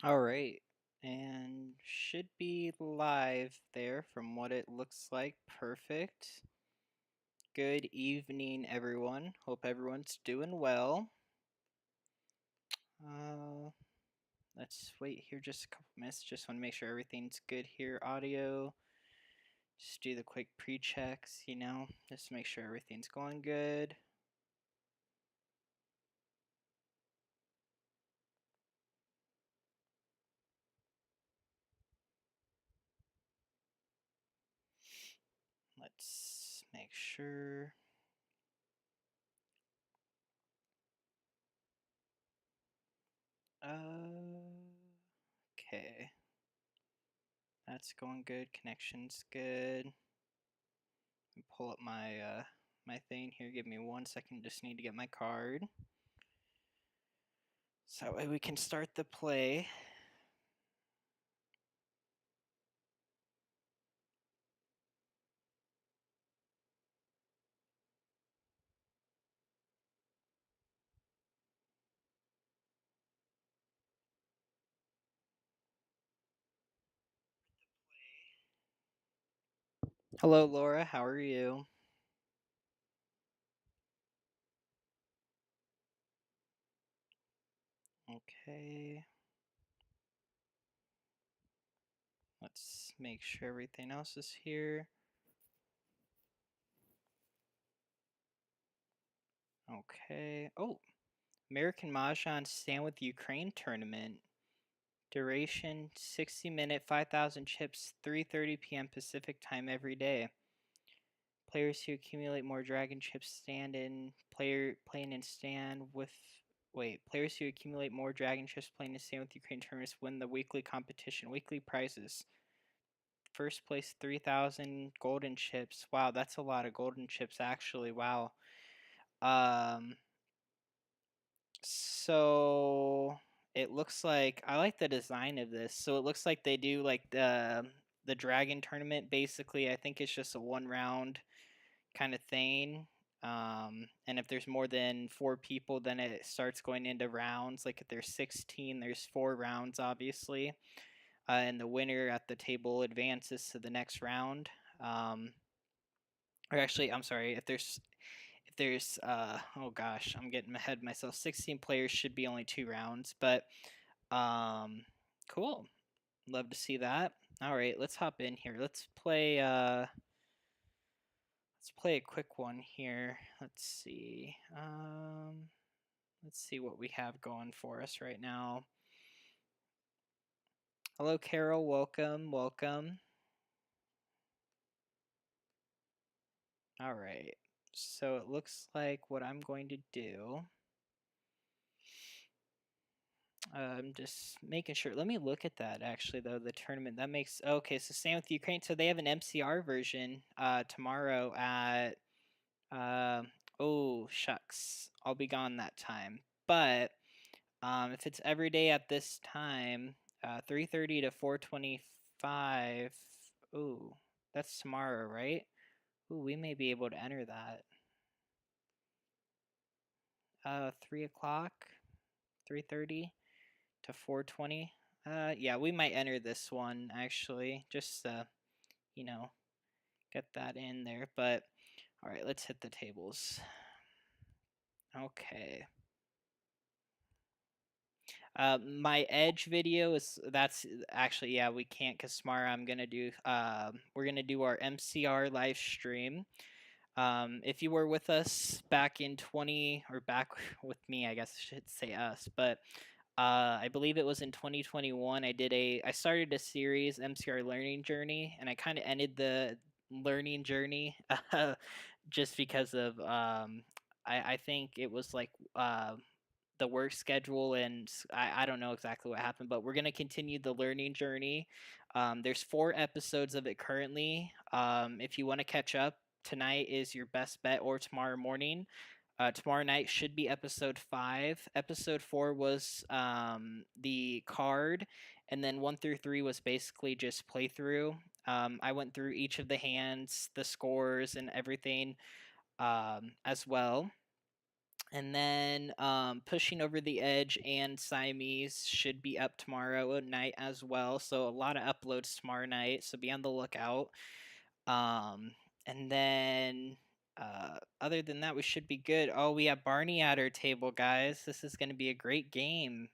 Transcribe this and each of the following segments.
All right, and should be live there from what it looks like. Perfect. Good evening, everyone. Hope everyone's doing well. Let's wait here just a couple minutes. Just want to make sure everything's good here. Audio. Just do the quick pre-checks, just to make sure everything's going good. Let's make sure. Okay. That's going good. Connection's good. Pull up my my thing here. Give me 1 second. Just need to get my card. So that way we can start the play. Hello, Laura. How are you? Okay. Let's make sure everything else is here. Okay. Oh, American Mahjong Stand with Ukraine tournament. Duration 60-minute, 5,000 chips, 3:30 p.m. Pacific time every day. Players who accumulate more dragon chips stand in playing and stand with players who accumulate more dragon chips playing and stand with Ukraine tournaments win the weekly competition. Weekly prizes. First place 3,000 golden chips. Wow, that's a lot of golden chips actually. Wow. So it looks like I like the design of this. So it looks like they do like the dragon tournament basically. I think it's just a 1 round kind of thing. And if there's more than 4 people, then it starts going into rounds. Like if there's 16, there's 4 rounds, obviously. And the winner at the table advances to the next round. Or actually, I'm sorry, if there's oh gosh, I'm getting ahead of myself. 16 players should be only 2 rounds, but cool. Love to see that. All right, let's hop in here. Let's play a quick one here. Let's see what we have going for us right now. Hello, Carol. Welcome. All right. So it looks like what I'm going to do, I'm just making sure. Let me look at that actually, though. The tournament that makes okay. So same with Ukraine. So they have an MCR version tomorrow at oh shucks, I'll be gone that time. But if it's every day at this time, 3:30 to 4:25. Ooh, that's tomorrow, right? Ooh, we may be able to enter that. 3 o'clock, 3:30 to 4:20. Yeah, we might enter this one actually, just you know, get that in there. But all right, let's hit the tables. Okay. My edge video that's actually, yeah, we can't because tomorrow we're gonna do our MCR live stream. If you were with us back in 20 or back with me, I guess I should say us, but I believe it was in 2021. I started a series, MCR Learning Journey, and I kind of ended the learning journey just because of I think it was like the work schedule, and I don't know exactly what happened, but we're going to continue the learning journey. There's 4 episodes of it currently. If you want to catch up, tonight is your best bet, or tomorrow morning. Tomorrow night should be episode 5. Episode 4 was the card, and then 1 through 3 was basically just playthrough. I went through each of the hands, the scores, and everything as well. And then Pushing Over the Edge and Siamese should be up tomorrow night as well. So a lot of uploads tomorrow night. So be on the lookout. And then other than that, we should be good. Oh, we have Barney at our table, guys. This is going to be a great game.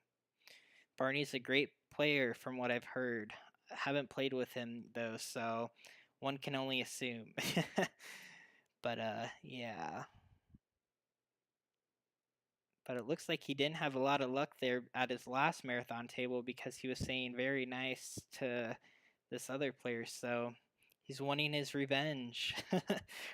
Barney's a great player from what I've heard. I haven't played with him though, so one can only assume. But yeah. But it looks like he didn't have a lot of luck there at his last marathon table because he was saying very nice to this other player. So he's wanting his revenge,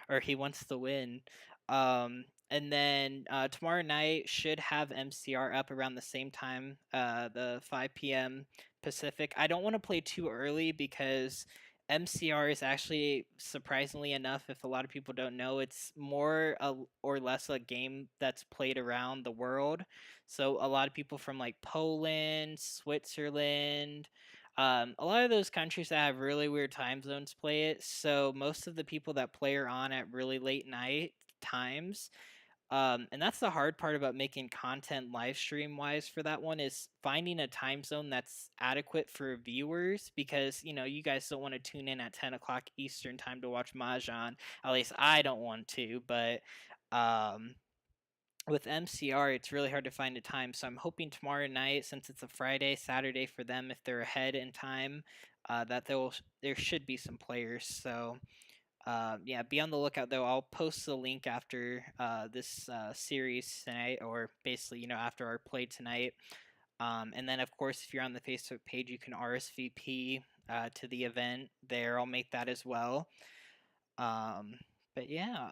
or he wants to win. And then tomorrow night should have MCR up around the same time, the 5 p.m. Pacific. I don't want to play too early because MCR is actually, surprisingly enough, if a lot of people don't know, it's more or less a game that's played around the world. So a lot of people from like Poland, Switzerland, a lot of those countries that have really weird time zones play it. So most of the people that play are on at really late night times. And that's the hard part about making content live stream wise for that one, is finding a time zone that's adequate for viewers, because you guys don't want to tune in at 10 o'clock Eastern time to watch Mahjong. At least I don't want to, but um, with MCR, it's really hard to find a time. So I'm hoping tomorrow night, since it's a Friday, Saturday for them, if they're ahead in time, that there should be some players. So yeah, be on the lookout though. I'll post the link after this series tonight, or basically, after our play tonight. And then, of course, if you're on the Facebook page, you can RSVP to the event there. I'll make that as well. But yeah,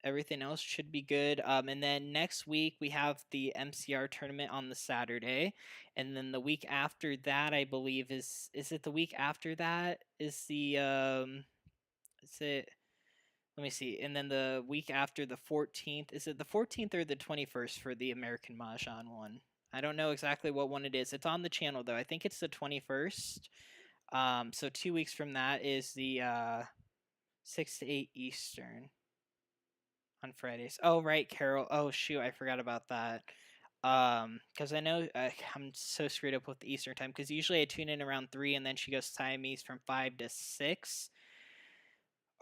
everything else should be good. And then next week we have the MCR tournament on the Saturday, and then the week after that, I believe is it the week after that is the is it let me see. And then the week after, the 14th, is it the 14th or the 21st for the American Mahjong one? I don't know exactly what one it is. It's on the channel though. I think it's the 21st. So 2 weeks from that is the 6 to 8 Eastern on Fridays. Oh, right, Carol. Oh, shoot, I forgot about that. Because I know I'm so screwed up with the Eastern time, because usually I tune in around 3, and then she goes Siamese from 5 to 6.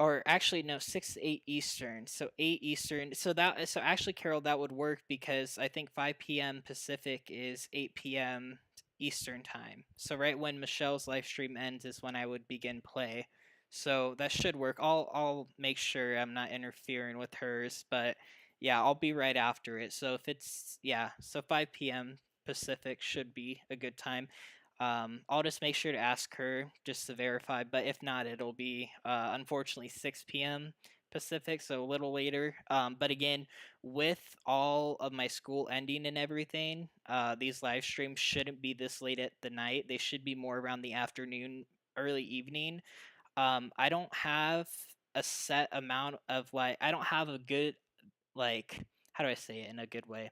Or actually no, 6 to 8 Eastern, so 8 Eastern. So actually, Carol, that would work, because I think 5 p.m. Pacific is 8 p.m. Eastern time. So right when Michelle's live stream ends is when I would begin play. So that should work. I'll make sure I'm not interfering with hers, but yeah, I'll be right after it. So if it's, yeah, so 5 p.m. Pacific should be a good time. I'll just make sure to ask her just to verify, but if not, it'll be unfortunately 6 p.m. Pacific, so a little later. But again, with all of my school ending and everything, these live streams shouldn't be this late at the night. They should be more around the afternoon, early evening. I don't have a set amount of, like, I don't have a good, like, how do I say it in a good way?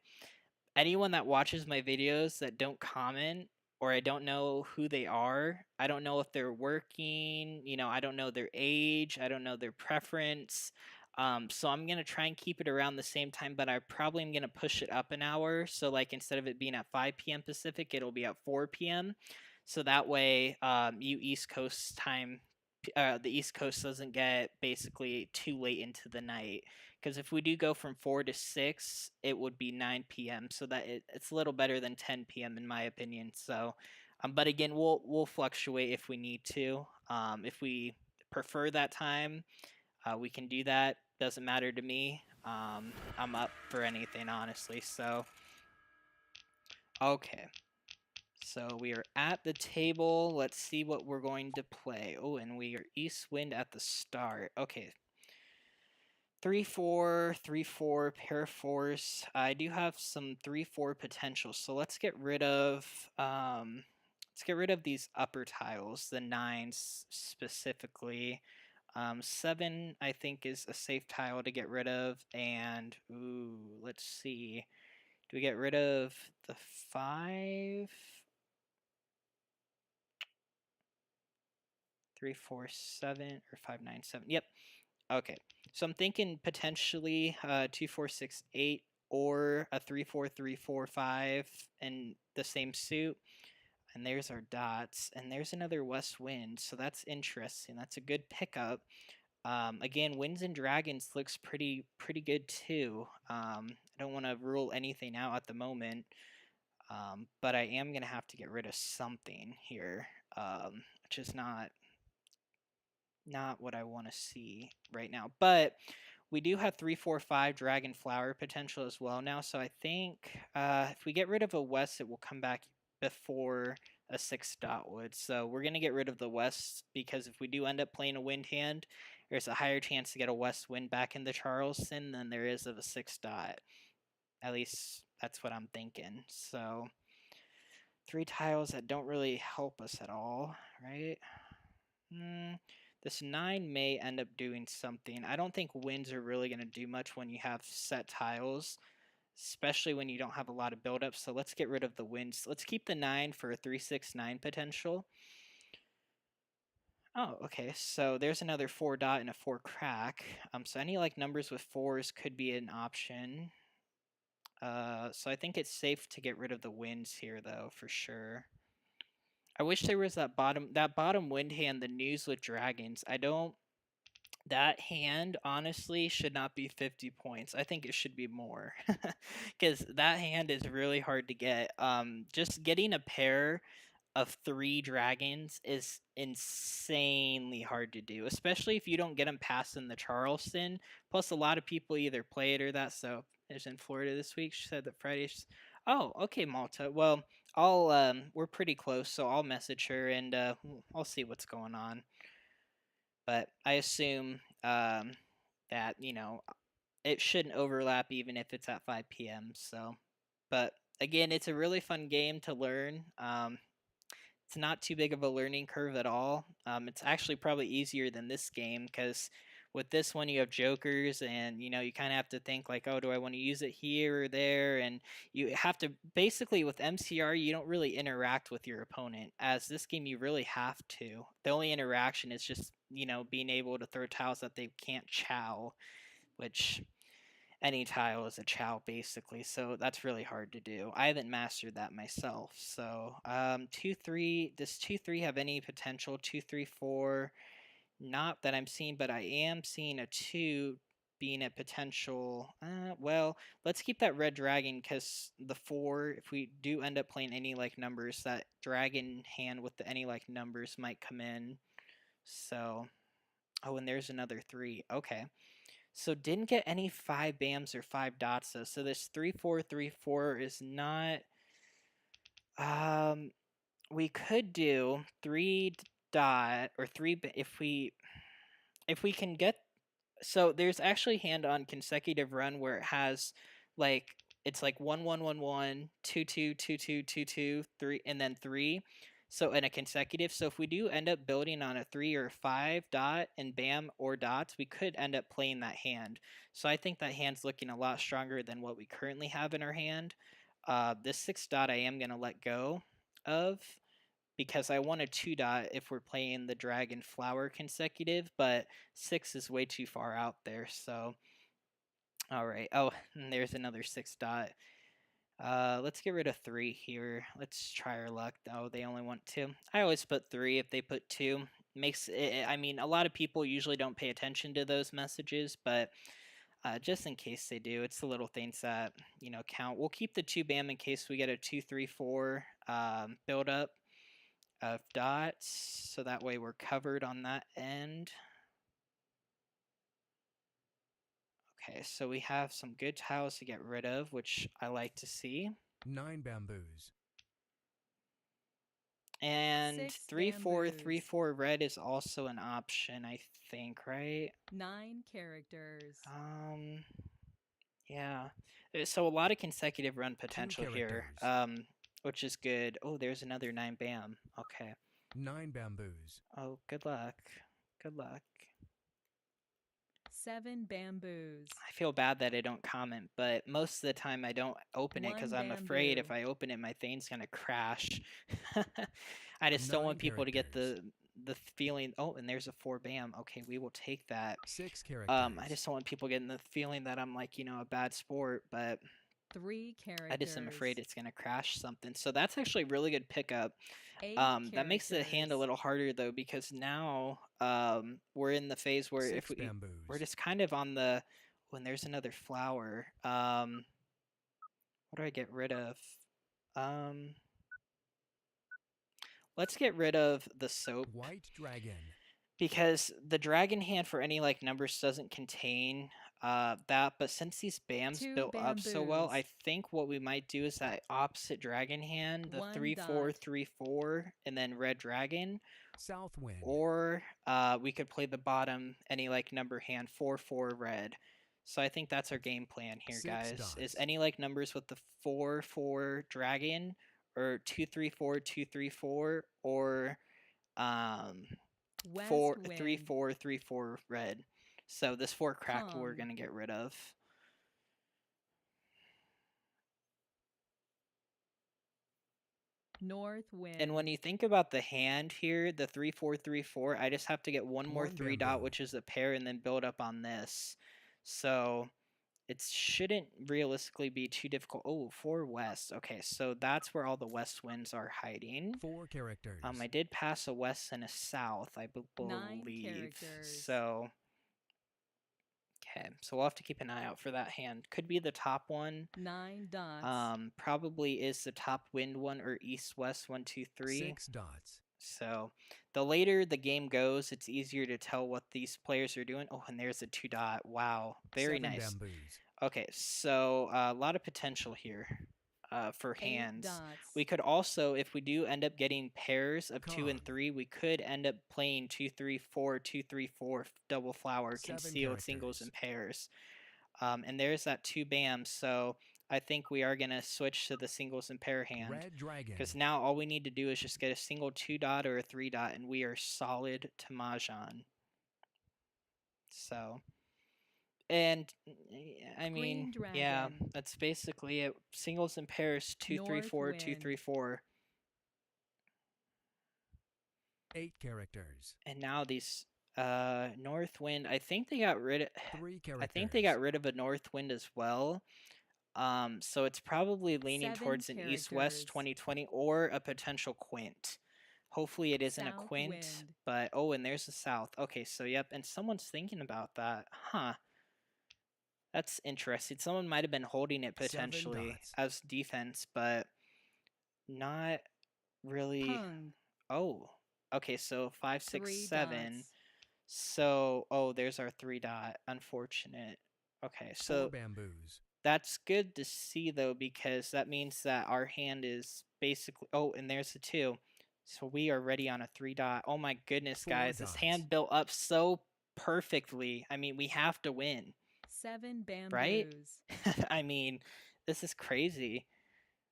Anyone that watches my videos that don't comment, or I don't know who they are, I don't know if they're working, I don't know their age, I don't know their preference. So I'm going to try and keep it around the same time, but I probably am going to push it up an hour. So like instead of it being at 5 p.m. Pacific, it'll be at 4 p.m. So that way you East Coast time, the East Coast doesn't get basically too late into the night, because if we do go from 4 to 6, it would be 9 p.m. So that it's a little better than 10 p.m. in my opinion. So, but again, we'll fluctuate if we need to. If we prefer that time, we can do that. Doesn't matter to me. I'm up for anything, honestly. So, okay. So we are at the table. Let's see what we're going to play. Oh, and we are East Wind at the start. Okay, 3-4, 3-4, pair of fours. I do have some 3-4 potential, so let's get rid of these upper tiles, the nines specifically. 7 I think is a safe tile to get rid of, and ooh, let's see. Do we get rid of the 5? 3, 4, 7, or 5, 9, 7. Yep. Okay, so I'm thinking potentially 2, 4, 6, 8. or a 3-4-3-4-5 in the same suit. And there's our dots, and there's another west wind, so that's interesting. That's a good pickup. Again, winds and dragons looks pretty good too. I don't want to rule anything out at the moment, but I am gonna have to get rid of something here, which is not what I want to see right now. But we do have 3-4-5 dragon flower potential as well now, so I think if we get rid of a west, it will come back before a 6 dot would. So we're gonna get rid of the west, because if we do end up playing a wind hand, there's a higher chance to get a west wind back in the Charleston than there is of a 6 dot. At least that's what I'm thinking. So 3 tiles that don't really help us at all, right? This 9 may end up doing something. I don't think winds are really going to do much when you have set tiles, especially when you don't have a lot of buildup. So let's get rid of the winds. Let's keep the 9 for a 3-6-9 potential. Oh, okay. So there's another 4 dot and a 4 crack. So any like numbers with 4s could be an option. So I think it's safe to get rid of the winds here, though, for sure. I wish there was that bottom wind hand, the news with dragons. That hand honestly should not be 50 points. I think it should be more, because that hand is really hard to get. Just getting a pair of 3 dragons is insanely hard to do, especially if you don't get them past in the Charleston. Plus, a lot of people either play it or that. So, there's in Florida this week. She said that Friday's. Oh, okay, Malta. Well, we're pretty close, so I'll message her and I'll see what's going on. But I assume that it shouldn't overlap even if it's at 5 p.m. So, but again, it's a really fun game to learn. It's not too big of a learning curve at all. It's actually probably easier than this game, because with this one you have jokers, and you kind of have to think like, oh, do I want to use it here or there? And you have to basically, with MCR, you don't really interact with your opponent. As this game, you really have to. The only interaction is just being able to throw tiles that they can't chow, which any tile is a chow basically, so that's really hard to do. I haven't mastered that myself. So 2-3, does 2-3 have any potential? 2-3-4, not that I'm seeing, but I am seeing a 2 being a potential. Well, let's keep that red dragon, because the 4, if we do end up playing any like numbers, that dragon hand with the any like numbers might come in. So, oh, and there's another 3. Okay. So didn't get any 5 BAMs or 5 dots though. So this 3-4-3-4 is not. We could do 3 dot or 3 if we can get. So there's actually hand on consecutive run where it has like, it's like 1-1-1-1, 2-2, 2-2, 2-2, 3, and then 3. So in a consecutive. So if we do end up building on a 3 or 5 dot and BAM or dots, we could end up playing that hand. So I think that hand's looking a lot stronger than what we currently have in our hand. This 6 dot I am going to let go of, because I want a 2 dot if we're playing the dragon flower consecutive, but 6 is way too far out there. So, all right. Oh, and there's another 6 dot. Let's get rid of 3 here. Let's try our luck. Oh, they only want 2. I always put 3 if they put 2. Makes it, I mean, a lot of people usually don't pay attention to those messages, but just in case they do, it's the little things that count. We'll keep the 2 BAM in case we get a 2-3-4 build up of dots, so that way we're covered on that end. Okay, so we have some good tiles to get rid of, which I like to see. 9 bamboos. And 3-4-3-4 red is also an option, I think, right? 9 characters. Yeah. So a lot of consecutive run potential here, which is good. Oh, there's another 9 BAM. Okay. 9 bamboos. Oh, good luck. Good luck. 7 bamboos. I feel bad that I don't comment, but most of the time I don't open it because I'm afraid if I open it, my thing's gonna crash. I just don't want people to get the the feeling. Oh, and there's a 4 bam. Okay, we will take that. 6 characters. I just don't want people getting the feeling that I'm like, a bad sport, but 3 characters. I just am afraid it's gonna crash something. So that's actually a really good pickup. 8 That makes the hand a characters. little harder though, because now we're in the phase where 6 if we're bamboos. just kind of on the when there's another flower. What do I get rid of? Let's get rid of the soap White dragon. because the dragon hand for any like numbers doesn't contain that. But since these bams 2 built up so well, I bamboos. think what we might do is that opposite dragon hand, the 1 3/4, dot. 3/4, and then red dragon. South wind. Or we could play the bottom any like number hand 4/4 red. So I think that's our game plan here, 6 guys. dots. Is any like numbers with the 4/4 dragon or 2/3/4 2/3/4 or West 4 wind. 3/4 3/4 red. So this 4 cracked we're Hung. gonna get rid of. North wind. And when you think about the hand here, the 3/4 3/4, I just have to get one more 1 3 dot, bamboo. which is a pair, and then build up on this. So it shouldn't realistically be too difficult. Oh, 4 west. Okay, so that's where all the west winds are hiding. 4 characters. I did pass a west and a south, I 9 believe. characters. So okay, so we'll have to keep an eye out for that hand. Could be the top one. 9 dots. Probably is the top wind one or east west 1 2 3. 6 dots. So the later the game goes, it's easier to tell what these players are doing. Oh, and there's a 2 dot. Wow, very 7 nice. bamboos. Okay, so a lot of potential here for 8 hands. dots. We could also, if we do end up getting pairs of 2 and Con. 3, we could end up playing 2/3/4, 2/3/4 double flower, 7 concealed singles characters. and pairs. And there's that 2 bams. So I think we are gonna switch to the singles and pair hand. Red dragon. Because now all we need to do is just get a single 2 dot or a 3 dot, and we are solid to Mahjong. So, and I mean, Green yeah, dragon. that's basically it. Singles and pairs 2/3/4, North 2/3/4, 8 characters. and now these north wind. I think they got rid of. 3 characters. I think they got rid of a north wind as well. So it's probably leaning 7 towards an east-west characters. 2020 or a potential quint. Hopefully it isn't a South quint, wind. but oh, and there's the south. Okay, so yep, and someone's thinking about that. Huh. That's interesting. Someone might have been holding it 7 potentially dots. as defense, but not really. Hung. Oh, okay, so 5 6 3 7. dots. So oh, there's our 3 dot. Unfortunate. Okay, 4 so bamboos. that's good to see though, because that means that our hand is basically. Oh, and there's the 2. So we are ready on a 3 dot. Oh my goodness, 4 guys, this dots. hand built up so perfectly. I mean, we have to win, 7 bamboos. right? I mean, this is crazy.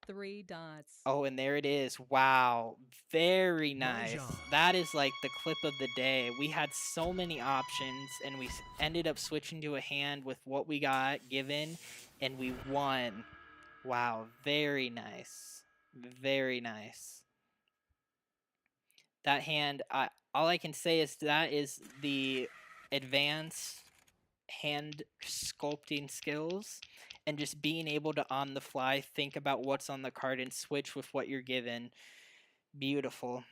3 dots. Oh, and there it is. Wow, very nice. Mahjong. That is like the clip of the day. We had so many options, and we ended up switching to a hand with what we got given, and we won. Wow, very nice. Very nice. That hand, all I can say is that is the advanced hand sculpting skills and just being able to on the fly think about what's on the card and switch with what you're given. Beautiful.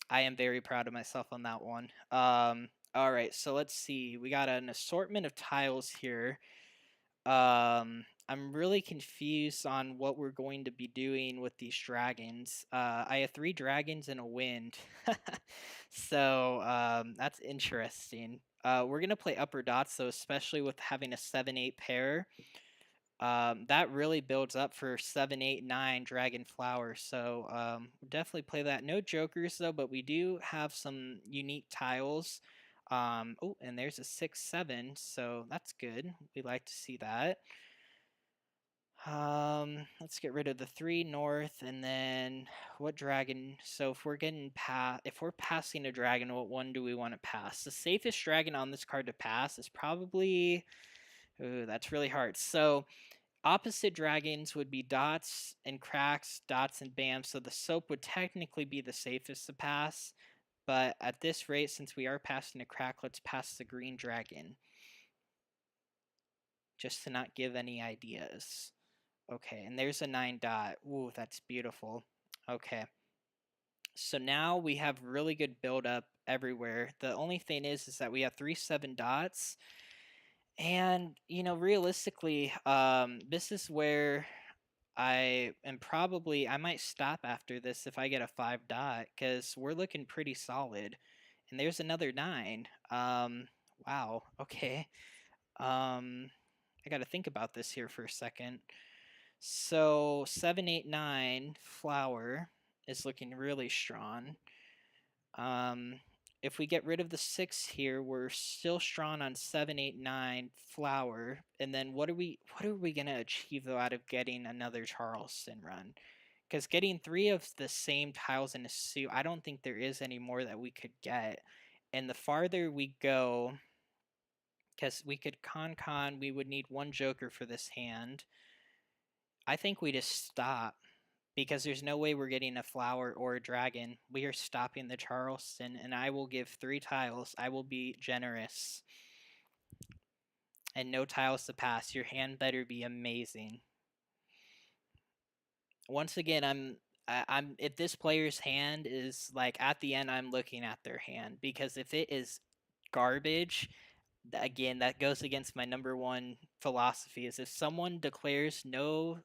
I am very proud of myself on that one. All right, so let's see. We got an assortment of tiles here. I'm really confused on what we're going to be doing with these dragons. I have 3 dragons and a wind. So that's interesting. We're going to play upper dots, though, especially with having a 7-8 pair. That really builds up for 7, 8, 9 dragon flowers. So we'll definitely play that. No jokers, though, but we do have some unique tiles. Oh, and there's a 6, 7, so that's good. We like to see that. Let's get rid of the 3 north, and then what dragon? So if we're passing a dragon, what one do we want to pass? The safest dragon on this card to pass is probably. Ooh, that's really hard. So opposite dragons would be dots and cracks, dots and bams. So the soap would technically be the safest to pass. But at this rate, since we are passing a crack, let's pass the green dragon. Just to not give any ideas. Okay, and there's a 9 dot. Ooh, that's beautiful. Okay. So now we have really good build up everywhere. The only thing is that we have 3 7 dots. And, you know, realistically, this is where I might stop after this if I get a 5 dot, because we're looking pretty solid. And there's another 9. Wow, okay. I got to think about this here for a second. So 7 8 9 flower is looking really strong. If we get rid of the 6 here, we're still strong on 7 8 9 flower. And then what are we gonna achieve though out of getting another Charleston run? Because getting 3 of the same tiles in a suit, I don't think there is any more that we could get. And the farther we go, because we could con, we would need 1 joker for this hand. I think we just stop, because there's no way we're getting a flower or a dragon. We are stopping the Charleston, and I will give 3 tiles. I will be generous. And no tiles to pass. Your hand better be amazing. Once again, I'm if this player's hand is like at the end, I'm looking at their hand, because if it is garbage, again, that goes against my number 1 philosophy, is if someone declares no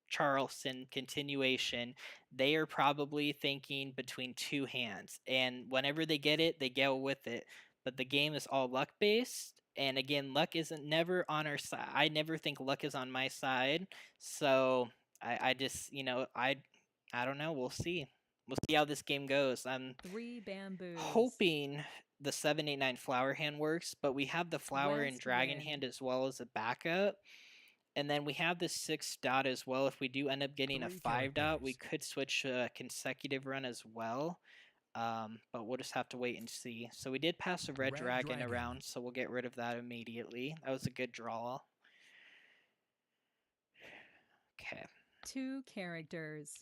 Charleston continuation, they are probably thinking between 2 hands, and whenever they get it, they go with it. But the game is all luck based, and again, luck isn't never on our side. I never think luck is on my side, so I just, you know, I don't know. We'll see. We'll see how this game goes. I'm 3 bamboos. hoping the 7 8 9 flower hand works, but we have the flower and West dragon wind. hand as well as a backup. And then we have the 6 dot as well. If we do end up getting a 3 5 dot, we characters. could switch to a consecutive run as well. But we'll just have to wait and see. So we did pass a red dragon around, so we'll get rid of that immediately. That was a good draw. Okay. 2 characters.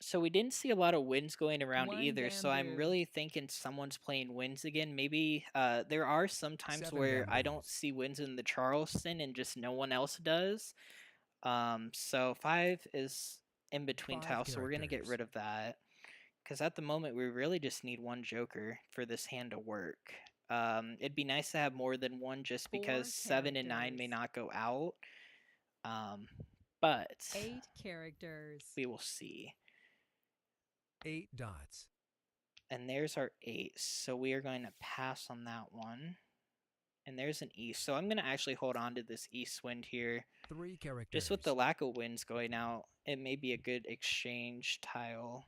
So we didn't see a lot of wins going around 1 either, so I'm bamboo. really thinking someone's playing wins again. Maybe there are some times 7 where I don't bamboos. see wins in the Charleston and just no one else does. So 5 is in between 5 tiles, so we're gonna get characters. rid of that, because at the moment we really just need 1 joker for this hand to work. It'd be nice to have more than 1, just 4 because 7 and 9 may characters. not go out. But 8 characters. we will see. 8 dots. And there's our 8, so we are going to pass on that one. And there's an east, so I'm going to actually hold on to this east wind here. 3 characters. Just with the lack of winds going out, it may be a good exchange tile.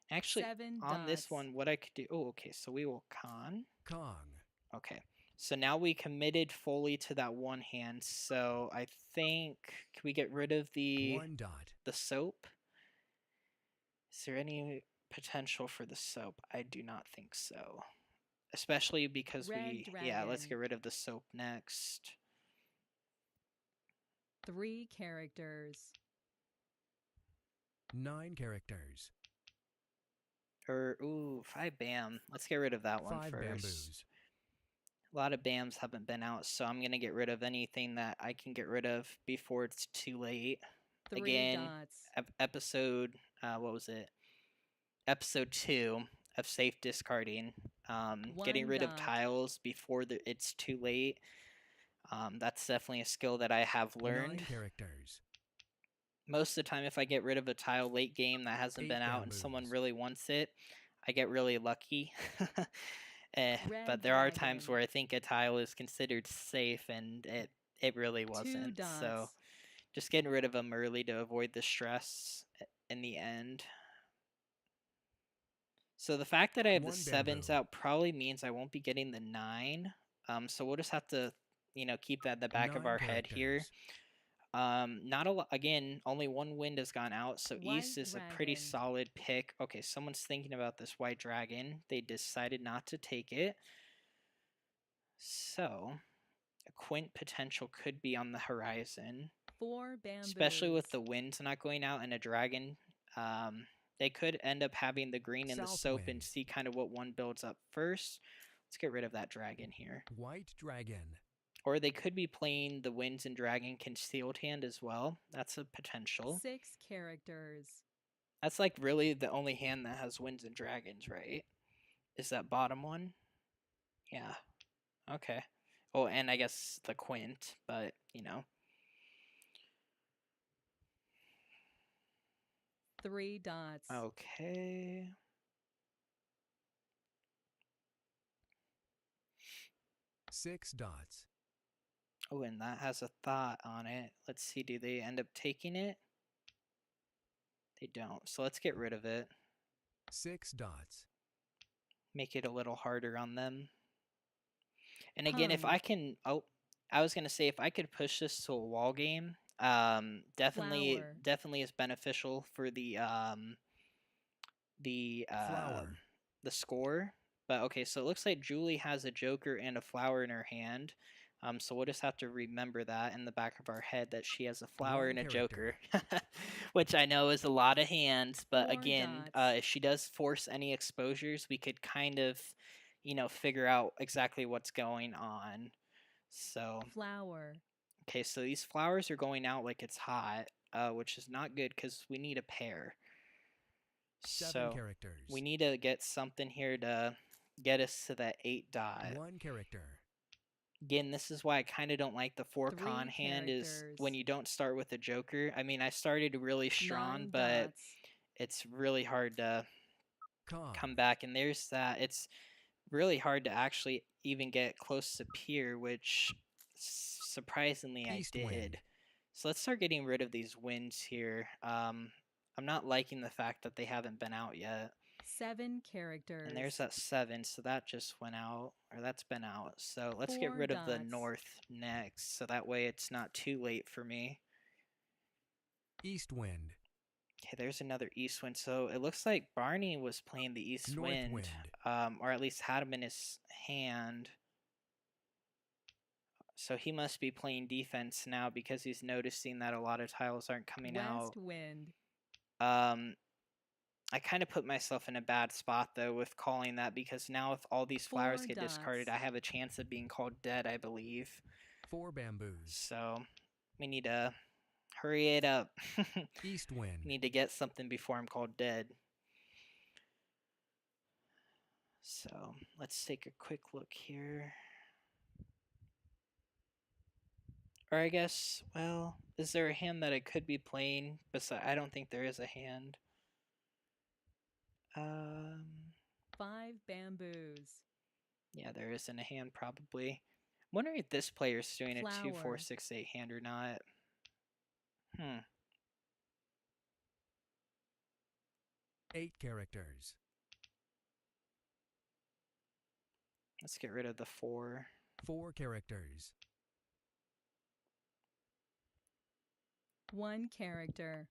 Actually, 7 on this dots. one, what I could do... Oh, okay, so we will con. Kong. Okay, so now we committed fully to that 1 hand, so I think... Can we get rid of the 1 dot. soap? Is there any potential for the soap? I do not think so. Especially because Red yeah, let's dragon. get rid of the soap next. 3 characters. 9 characters. Or, ooh, 5 bam. Let's get rid of that one 5 first. bamboos. A lot of bams haven't been out, so I'm going to get rid of anything that I can get rid of before it's too late. 3 Again, dots. episode, what was it? Episode 2 of safe discarding. Getting 1 rid of dot. tiles before it's too late. That's definitely a skill that I have 9 learned. characters. Most of the time, if I get rid of a tile late game that hasn't 8 been out and someone bamboos. really wants it, I get really lucky. Red But there are times dragon. where I think a tile is considered safe and it really 2 wasn't. dots. So just getting rid of them early to avoid the stress in the end. So the fact that I have the 1 7s bamboo. out probably means I won't be getting the 9. So we'll just have to, you know, keep that in the back of 9 our head here. characters. Not a lot. Again, only 1 wind has gone out, so White east is a pretty dragon. solid pick. Okay, someone's thinking about this white dragon. They decided not to take it. So, a quint potential could be on the horizon, 4 bamboos. especially with the winds not going out and a dragon They could end up having the green and the South soap and wind. see kind of what one builds up first. Let's get rid of that dragon here. White dragon. Or they could be playing the winds and dragon concealed hand as well. That's a potential. 6 characters. That's like really the only hand that has winds and dragons, right? Is that bottom one? Yeah. Okay. Oh, and I guess the quint, but you know. 3 dots. Okay. Six dots. Oh, and that has a thought on it. Let's see, do they end up taking it? They don't. So let's get rid of it. 6 dots. Make it a little harder on them. And again, if Pung. I can, oh, I was gonna say if I could push this to a wall game, definitely Flower. is beneficial for the Flower. the score. But okay, so it looks like Julie has a joker and a flower in her hand. So we'll just have to remember that in the back of our head that she has a flower One and a character. joker, which I know is a lot of hands. But 4 again, dots. if she does force any exposures, we could kind of, you know, figure out exactly what's going on. So Flower. okay, so these flowers are going out like it's hot, which is not good because we need a pair. 7 So characters. we need to get something here to get us to that 8 dot. 1 character. Again, this is why I kind of don't like the 4 3 con hand is characters. when you don't start with a joker. I mean, I started really strong, 9 but dots. it's really hard to Con. come back. And there's that. It's really hard to actually even get close to pier, which surprisingly East I did. wind. So let's start getting rid of these winds here. I'm not liking the fact that they haven't been out yet. 7 characters. And there's that 7, so that just went out, or that's been out. So let's get 4 rid of the dots. north next, so that way it's not too late for me. East wind. Okay, there's another east wind. So it looks like Barney was playing the east North wind, wind. or at least had him in his hand. So he must be playing defense now because he's noticing that a lot of tiles aren't coming out. West wind. I kind of put myself in a bad spot though with calling that because now if all these flowers 4 get discarded, dots. I have a chance of being called dead, I believe. 4 bamboos. So we need to hurry it up. East wind. Need to get something before I'm called dead. So let's take a quick look here. Or I guess, well, is there a hand that I could be playing? Besides, I don't think there is a hand. 5 bamboos. Yeah, there isn't a hand probably. I'm wondering if this player's doing a 2, 4, Flower. 6, 8 hand or not. Hmm. 8 characters. Let's get rid of the 4. 4 characters. 1 character.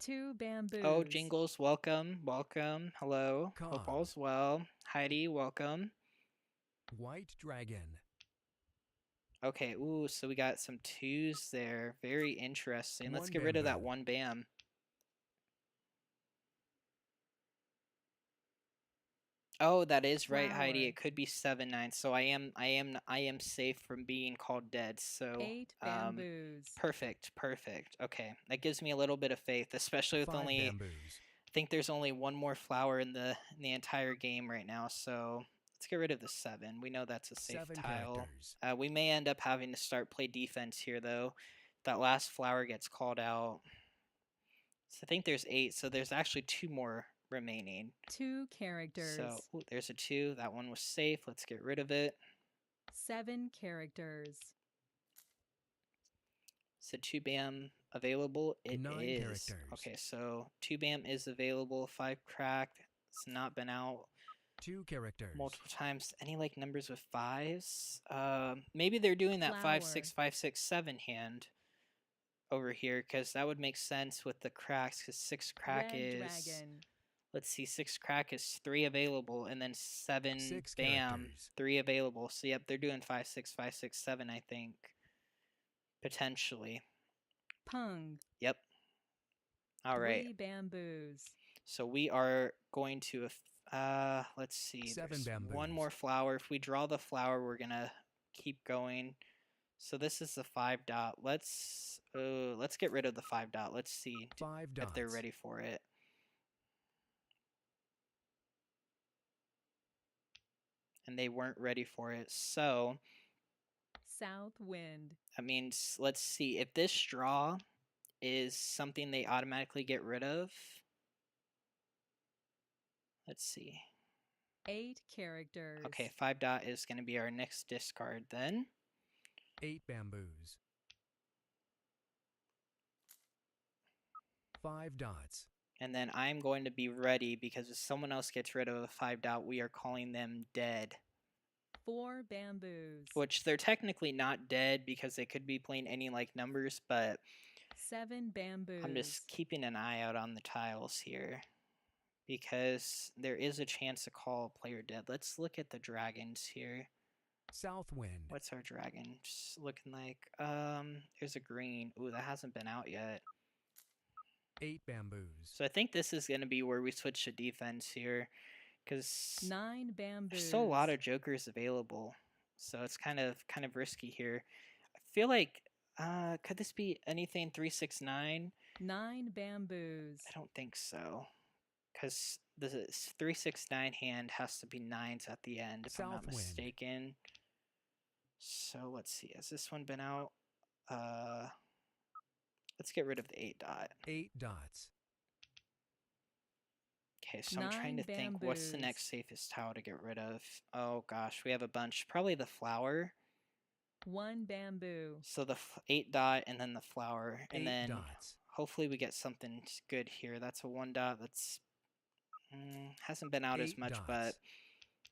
2 bamboos. Oh, Jingles, welcome, welcome. Hello. Hope Con. all's well. Heidi, welcome. White dragon. Okay, ooh, so we got some 2s there. Very interesting. Let's 1 get rid of that bamboo. 1 bam. Oh, that is right, Heidi. Flower. It could be 7, 9. So I am safe from being called dead. So 8 bamboos. perfect, perfect. Okay, that gives me a little bit of faith, especially with 5 only. bamboos. I think there's only one more flower in the entire game right now. So let's get rid of the 7. We know that's a safe 7 tile. characters. We may end up having to start play defense here though. That last flower gets called out. So I think there's 8. So there's actually 2 more remaining. 2 characters. So ooh, there's a 2. That one was safe. Let's get rid of it. 7 characters. So 2 bam available. It 9 is. characters. Okay, so 2 bam is available. 5 crack. It's not been out 2 characters. multiple times. Any like numbers with 5s? Maybe they're doing that 5, 6, 5, 6, 7 hand over here because that would make sense with the cracks because 6 crack Red is. dragon. Let's see, 6 crack is 3 available, and then 7 6 bam, characters. 3 available. So yep, they're doing 5, 6, 5, 6, 7, I think. Potentially. Pung. Yep. All right. 3 bamboos. So we are going to, let's see. 7 There's one bamboos. more flower. If we draw the flower, we're gonna keep going. So this is the 5 dot. Let's get rid of the 5 dot. Let's see 5 if they're dots. ready for it. And they weren't ready for it. So South wind. that means, let's see, if this draw is something they automatically get rid of. Let's see. 8 characters. Okay, 5 dot is going to be our next discard then. 8 bamboos. 5 dots. And then I'm going to be ready because if someone else gets rid of a 5 dot, we are calling them dead. 4 bamboos. Which they're technically not dead because they could be playing any like numbers, but 7 bamboos. I'm just keeping an eye out on the tiles here because there is a chance to call a player dead. Let's look at the dragons here. South wind. What's our dragon just looking like? There's a green. Ooh, that hasn't been out yet. 8 bamboos. So I think this is going to be where we switch to defense here because 9 bamboos. there's still a lot of jokers available. So it's kind of risky here. I feel like could this be anything 369? 9 bamboos. I don't think so. Because the 369 hand has to be 9s at the end, if I'm not South wind. mistaken. So let's see. Has this one been out? Let's get rid of the 8 dot. 8 dots. Okay, so I'm trying to 9 think what's the bamboos. next safest tile to get rid of. Oh gosh, we have a bunch. Probably the flower. 1 bamboo. So the 8 dot and then the flower. And 8 then dots. hopefully we get something good here. That's a 1 dot. That's hasn't been out as 8 much, dots. but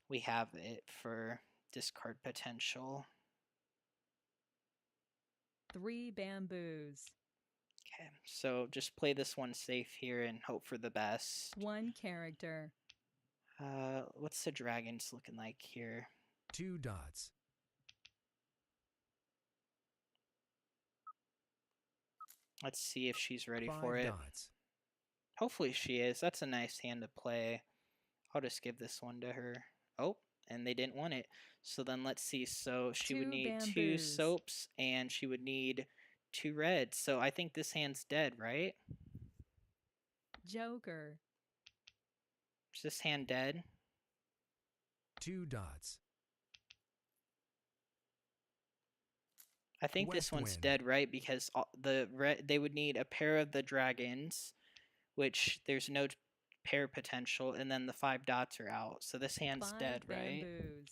we have it for discard potential. 3 bamboos. Okay, so just play this one safe here and hope for the best. 1 character. What's the dragons looking like here? 2 dots. Let's see if she's ready 5 for it. dots. Hopefully she is. That's a nice hand to play. I'll just give this one to her. Oh, and they didn't want it. So then let's see. So she would 2 need 2 bamboos. soaps and she would need 2 reds. So I think this hand's dead, right? Joker. Is this hand dead? 2 dots. I think this West one's wind. dead, right? Because they would need a pair of the dragons, which there's no pair potential, and then the 5 dots are out. So this hand's 5 dead, right? bamboos.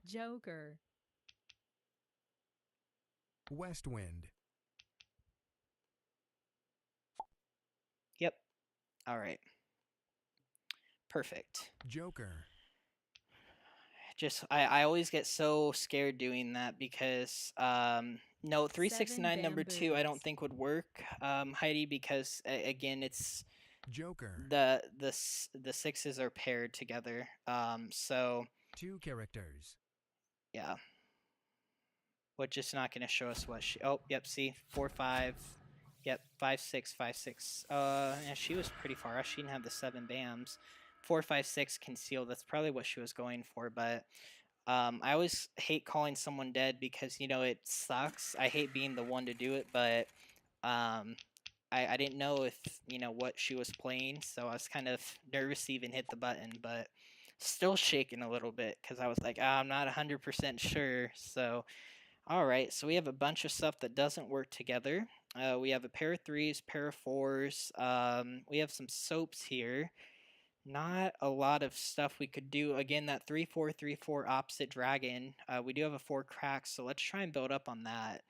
Joker. West wind. Yep. All right. Perfect. Joker. Just I always get so scared doing that because no 369 number 2 I don't bamboos. think would work, Heidi, because again it's Joker. the sixes are paired together. So 2 characters. yeah. Which is not going to show us what she. Oh, yep. See, 4 5. Yep, 5 6 5 6. Yeah, she was pretty far. She didn't have the 7 bams. 4 5 6 concealed. That's probably what she was going for. But I always hate calling someone dead because it sucks. I hate being the one to do it, but I didn't know if what she was playing, so I was kind of nervous to even hit the button, but still shaking a little bit because I was like, I'm not 100% sure. So. All right, so we have a bunch of stuff that doesn't work together. We have a pair of 3s, pair of 4s. We have some soaps here. Not a lot of stuff we could do. Again, that 3-4, 3-4 opposite dragon. We do have a 4 cracks, so let's try and build up on that.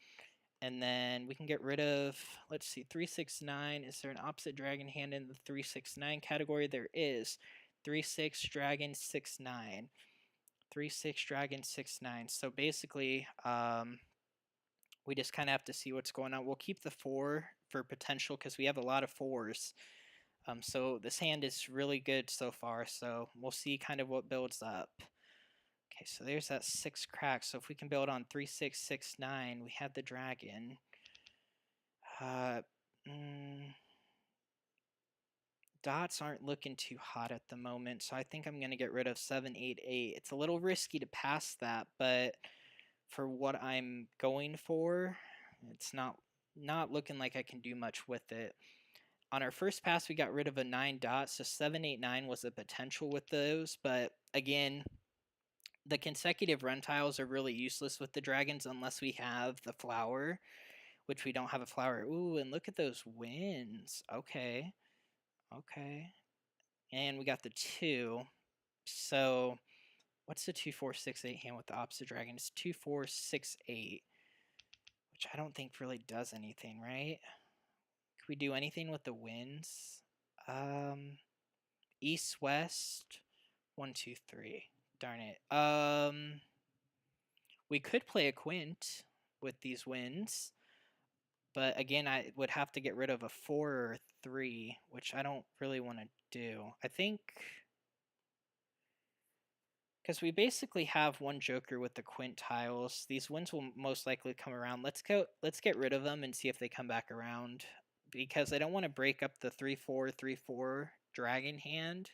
And then we can get rid of, let's see, 369. Is there an opposite dragon hand in the 369 category? There is. 3-6 dragon 6-9. 3-6 dragon 6-9. So basically, we just kind of have to see what's going on. We'll keep the 4 for potential because we have a lot of 4s. So this hand is really good so far. So we'll see kind of what builds up. Okay, so there's that 6 cracks. So if we can build on 3, 6, 6, 9, we have the dragon. Dots aren't looking too hot at the moment, so I think I'm going to get rid of 7, 8, 8. It's a little risky to pass that, but for what I'm going for, it's not looking like I can do much with it. On our first pass, we got rid of a 9 dot, so 7, 8, 9 was a potential with those, but again, the consecutive run tiles are really useless with the dragons unless we have the flower, which we don't have a flower. Ooh, and look at those wins. Okay. Okay. And we got the 2. So what's the 2, 4, 6, 8 hand with the opposite dragon? It's 2, 4, 6, 8, which I don't think really does anything, right? Could we do anything with the wins? East, west, 1, 2, 3. Darn it. We could play a quint with these wins, but again, I would have to get rid of a 4 or a 3, which I don't really want to do. I think because we basically have one joker with the quint tiles. These wins will most likely come around. Let's get rid of them and see if they come back around, because I don't want to break up the 3-4, 3-4 dragon hand.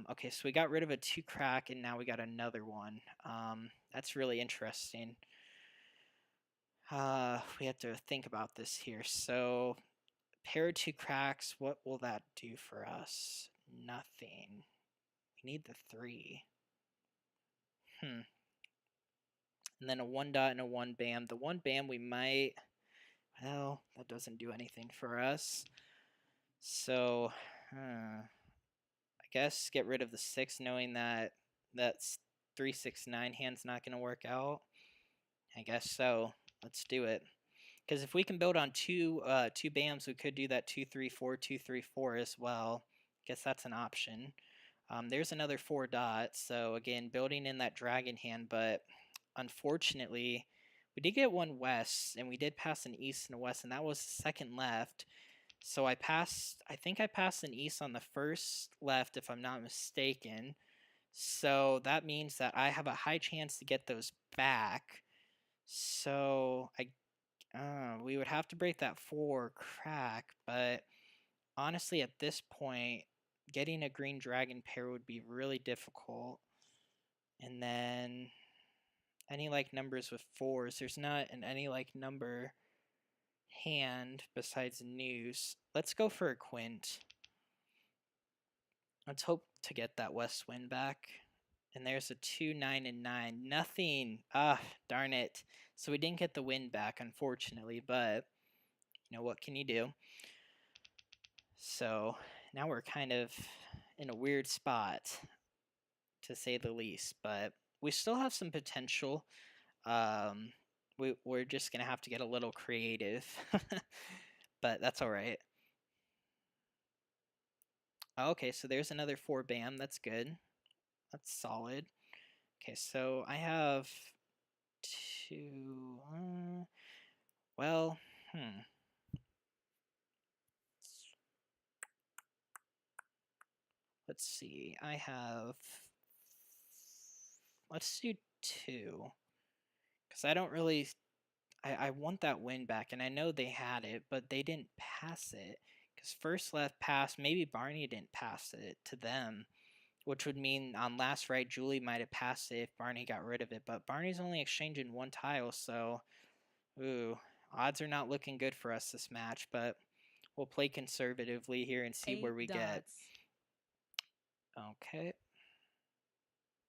Okay, so we got rid of a 2 crack, and now we got another one. That's really interesting. We have to think about this here. So, pair of 2 cracks, what will that do for us? Nothing. We need the 3. And then a 1 dot and a 1 bam. The 1 bam we might... Well, that doesn't do anything for us. So, I guess get rid of the 6, knowing that that's 3, 6, 9 hand's not going to work out. I guess so. Let's do it. Because if we can build on two bams, we could do that 2, 3, 4, 2, 3, 4 as well. Guess that's an option. There's another 4 dots. So again, building in that dragon hand, but unfortunately, we did get one west, and we did pass an east and a west, and that was second left. So I think I passed an east on the first left, if I'm not mistaken. So that means that I have a high chance to get those back. So we would have to break that 4 crack, but honestly, at this point, getting a green dragon pair would be really difficult. And then any like numbers with 4s, there's not an any like number hand besides news. Let's go for a quint. Let's hope to get that west wind back. And there's a 2, 9, and 9. Nothing. Ah, darn it. So we didn't get the wind back, unfortunately, but you know, what can you do? So now we're kind of in a weird spot, to say the least, but we still have some potential. We're just going to have to get a little creative, but that's all right. Okay, so there's another 4 bam. That's good. That's solid. Okay, so I have 2. Well, let's see. I have. Let's do 2. Because I don't really. I want that win back, and I know they had it, but they didn't pass it. Because first left pass, maybe Barney didn't pass it to them, which would mean on last right, Julie might have passed it if Barney got rid of it. But Barney's only exchanging 1 tile, so ooh, odds are not looking good for us this match. But we'll play conservatively here and see 8 where we dots. get. Okay.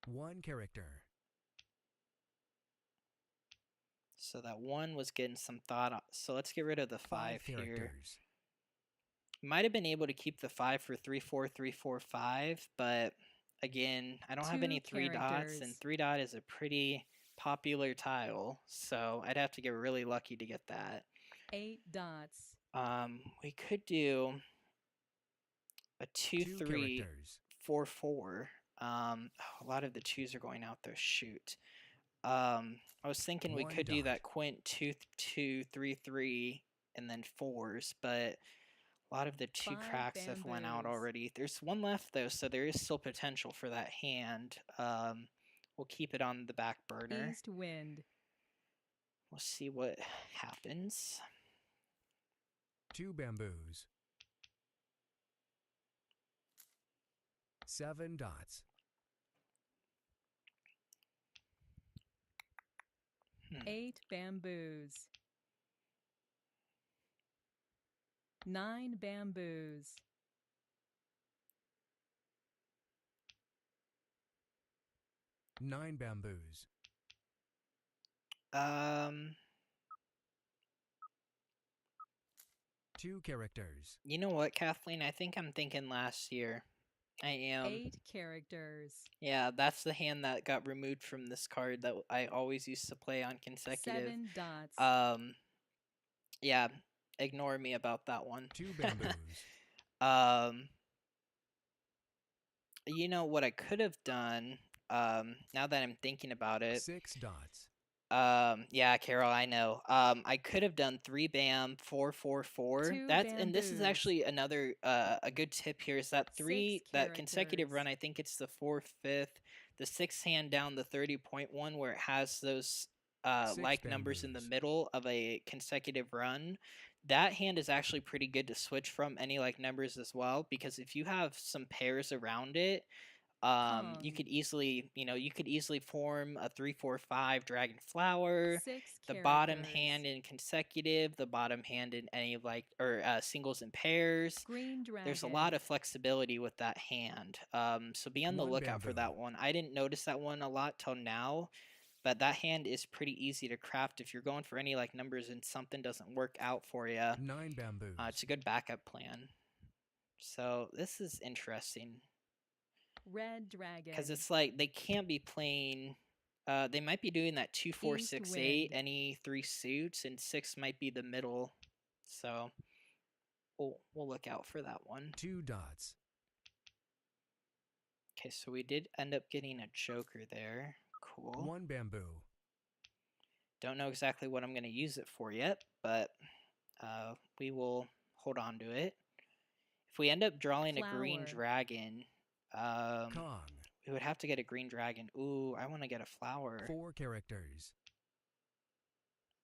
1 character. So that 1 was getting some thought. So let's get rid of the 5 here. Characters. Might have been able to keep the 5 for 3, 4, 3, 4, 5, but again, I don't have 2 any 3 dots, and 3 dot is a pretty popular tile, so I'd have to get really lucky to get that. 8 dots. We could do a 2, 3, 4, 4. A lot of the 2s are going out there. Shoot. I was thinking we could do that quint 2, 2, 3, 3, and then 4s, but a lot of the 2 cracks have went out already. There's 1 left though, so there is still potential for that hand. we'll keep it on the back burner. East wind. We'll see what happens. 2 bamboos. 7 dots. 8 bamboos. 9 bamboos. 9 bamboos. Um, 2 characters. you know what, Kathleen? I think I'm thinking last year. I am. 8 characters. Yeah, that's the hand that got removed from this card that I always used to play on consecutive. 7 dots. Yeah, ignore me about that one. 2 bamboos. You know what I could have done, now that I'm thinking about it. 6 dots. Yeah, Carol, I know. I could have done 3 bam, 4 4 4. 2 And this is bamboos. actually another a good tip here is that 3 that consecutive characters. run, I think it's the 4th, 5th, the 6th hand down the 30.1 where it has those 6 like numbers in the bamboos. middle of a consecutive run. That hand is actually pretty good to switch from any like numbers as well, because if you have some pairs around it, you Kong. could easily form a 3 4 5 dragon flower. 6 The bottom characters. hand in consecutive, the bottom hand in any of like or singles and pairs. Green dragon. There's a lot of flexibility with that hand. So be on the 1 lookout for bamboo. that one. I didn't notice that one a lot till now, but that hand is pretty easy to craft if you're going for any like numbers and something doesn't work out for you. 9 bamboos. It's a good backup plan. So this is interesting. Red dragon. Because it's like they can't be playing. They might be doing that 2 4 East 6 wind. 8 any 3 suits, and 6 might be the middle. So we'll look out for that one. 2 dots. Okay, so we did end up getting a joker there. Cool. 1 bamboo. Don't know exactly what I'm going to use it for yet, but we will hold on to it. If we end up drawing a green Flower. dragon, Kong. we would have to get a green dragon. Ooh, I want to get a flower. 4 characters.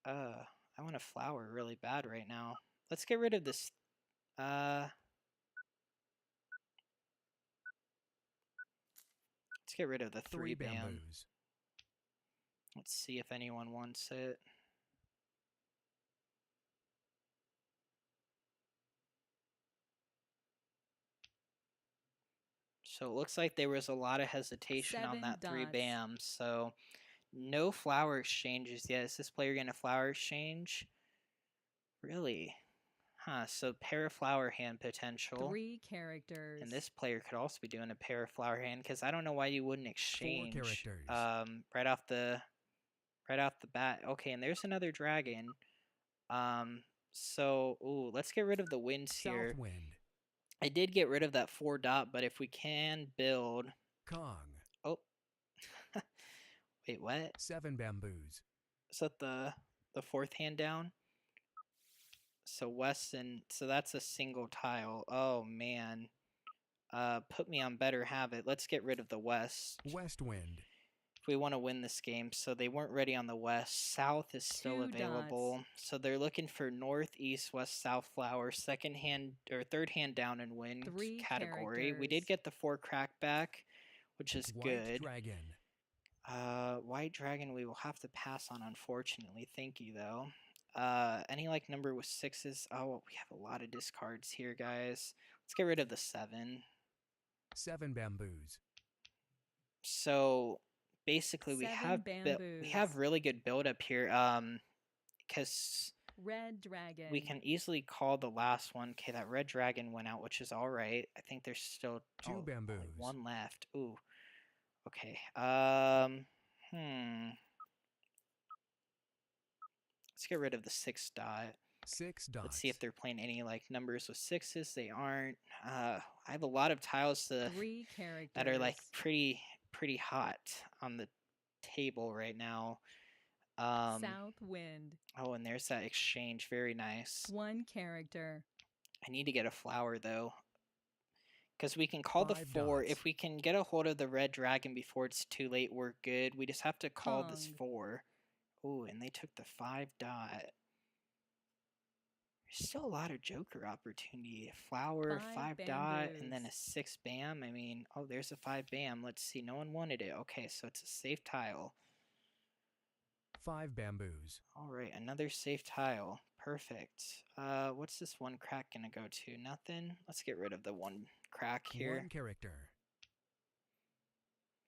I want a flower really bad right now. Let's get rid of this. Let's get rid of the 3 3 bam. bamboos. Let's see if anyone wants it. So it looks like there was a lot of hesitation on 7 that 3 dots. bam. So no flower exchanges yet. Is this player going to flower exchange? Really? Huh, so pair of flower hand potential. 3 characters. And this player could also be doing a pair of flower hand, because I don't know why you wouldn't exchange. 4 characters. Right off the bat. Okay, and there's another dragon. So let's get rid of the winds here. South wind. I did get rid of that 4 dot, but if we can build. Kong. Oh, wait, what? 7 bamboos. Is that the 4th hand down? So west and so that's a single tile. Oh man. Put me on better habit. Let's get rid of the west West wind. if we want to win this game. So they weren't ready on the west. South is still 2 available. dots. So they're looking for north, east, west, south flower. Second hand or third hand down and win 3 category. We did characters. get the 4 crack back, which is White good. dragon. White dragon we will have to pass on, unfortunately. Thank you though. Any like number with 6s. Oh, we have a lot of discards here, guys. Let's get rid of the 7. 7 bamboos. So basically we 7 have bamboos. really good build up here. Because Red dragon. we can easily call the last one. Okay, that red dragon went out, which is all right. I think there's still 2 only bamboos. 1 left. Ooh. Okay. Let's get rid of the 6 dot. 6 dots. Let's see if they're playing any like numbers with 6s. They aren't. I have a lot of tiles 3 characters. that are like pretty hot on the table right now. South wind. Oh, and there's that exchange. Very nice. 1 character. I need to get a flower though. Because we can call the 5 4. dots. If we can get a hold of the red dragon before it's too late, we're good. We just have to call this Jongg. 4. Oh, and they took the 5 dot. There's still a lot of joker opportunity. A flower, 5 dot, and then a bamboos. 6 bam. I mean, oh, there's a 5 bam. Let's see. No one wanted it. Okay, so it's a safe tile. 5 bamboos. All right, another safe tile. Perfect. What's this one crack gonna go to? Nothing. Let's get rid of the one crack here, 1 character.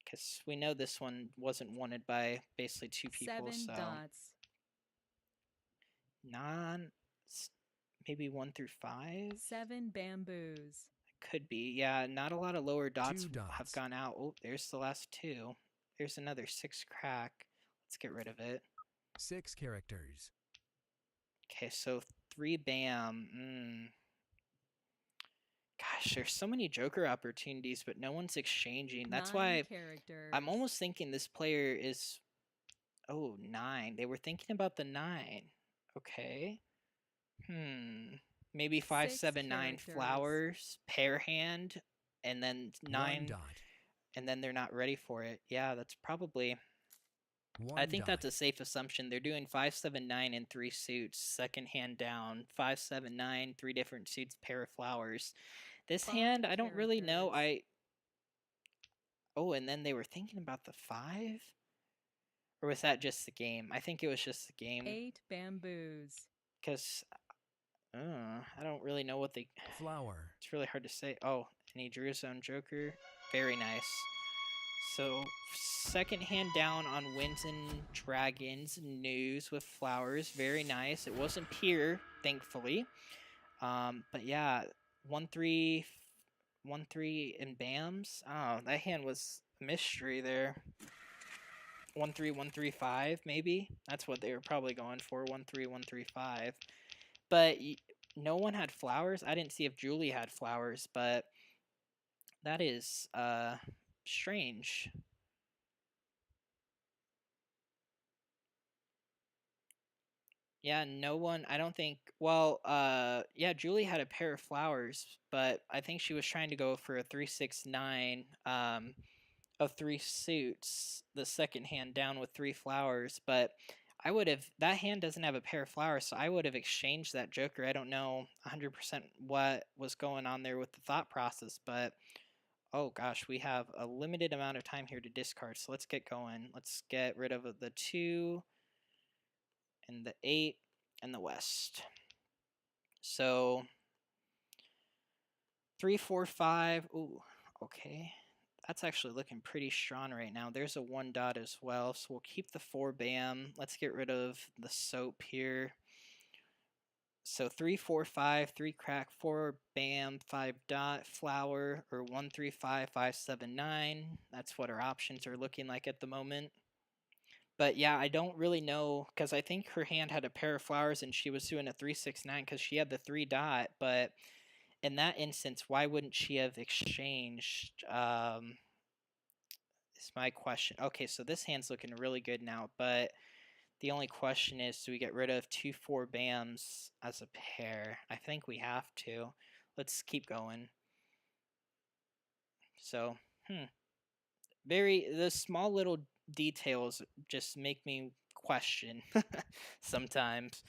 because we know this one wasn't wanted by basically 2 people. 7 So dots. maybe 1 through 5. 7 bamboos. Could be. Yeah, not a lot of lower dots 2 have dots. gone out. Oh, there's the last 2. There's another 6 crack. Let's get rid of it. 6 characters. Okay, so 3 bam. Gosh, there's so many joker opportunities, but no one's exchanging. That's 9 why characters. I'm almost thinking this player is... Oh, 9. They were thinking about the 9. Okay. Maybe 5, 6 7, 9 characters. flowers, pair hand, and then 1 9, dot. and then they're not ready for it. Yeah, that's probably... 1 I think dot. that's a safe assumption. They're doing 5, 7, 9 in 3 suits, second hand down. 5, 7, 9, 3 different suits, pair of flowers. This 5 hand, I don't really know. characters. Oh, and then they were thinking about the 5? Or was that just the game? I think it was just the game. 8 bamboos. Because I don't really know what they... Flower. It's really hard to say. Oh, and he drew his own joker. Very nice. So, second hand down on Winds and Dragons news with flowers. Very nice. It wasn't pure, thankfully. But yeah, 1-3, 1-3 and bams. Oh, that hand was a mystery there. 1-3, 1-3, 5, maybe. That's what they were probably going for. 1-3, 1-3, 5. But no one had flowers. I didn't see if Julie had flowers, but that is strange. Yeah, no one, I don't think, well, yeah, Julie had a pair of flowers, but I think she was trying to go for a 3-6-9 of 3 suits, the second hand down with 3 flowers, but I would have, that hand doesn't have a pair of flowers, so I would have exchanged that joker. I don't know 100% what was going on there with the thought process, but oh gosh, we have a limited amount of time here to discard, so let's get going. Let's get rid of the 2 and the 8 and the west. So 3, 4, 5. Ooh, okay. That's actually looking pretty strong right now. There's a 1 dot as well, so we'll keep the 4 bam. Let's get rid of the soap here. So 3, 4, 5, 3 crack, 4 bam, 5 dot, flower, or 1, 3, 5, 5, 7, 9. That's what our options are looking like at the moment. But yeah, I don't really know, because I think her hand had a pair of flowers and she was doing a 3-6-9 because she had the 3 dot, but in that instance, why wouldn't she have exchanged? Is my question. Okay, so this hand's looking really good now, but the only question is, do we get rid of 2, 4 bams as a pair? I think we have to. Let's keep going. So, the small little details just make me question sometimes.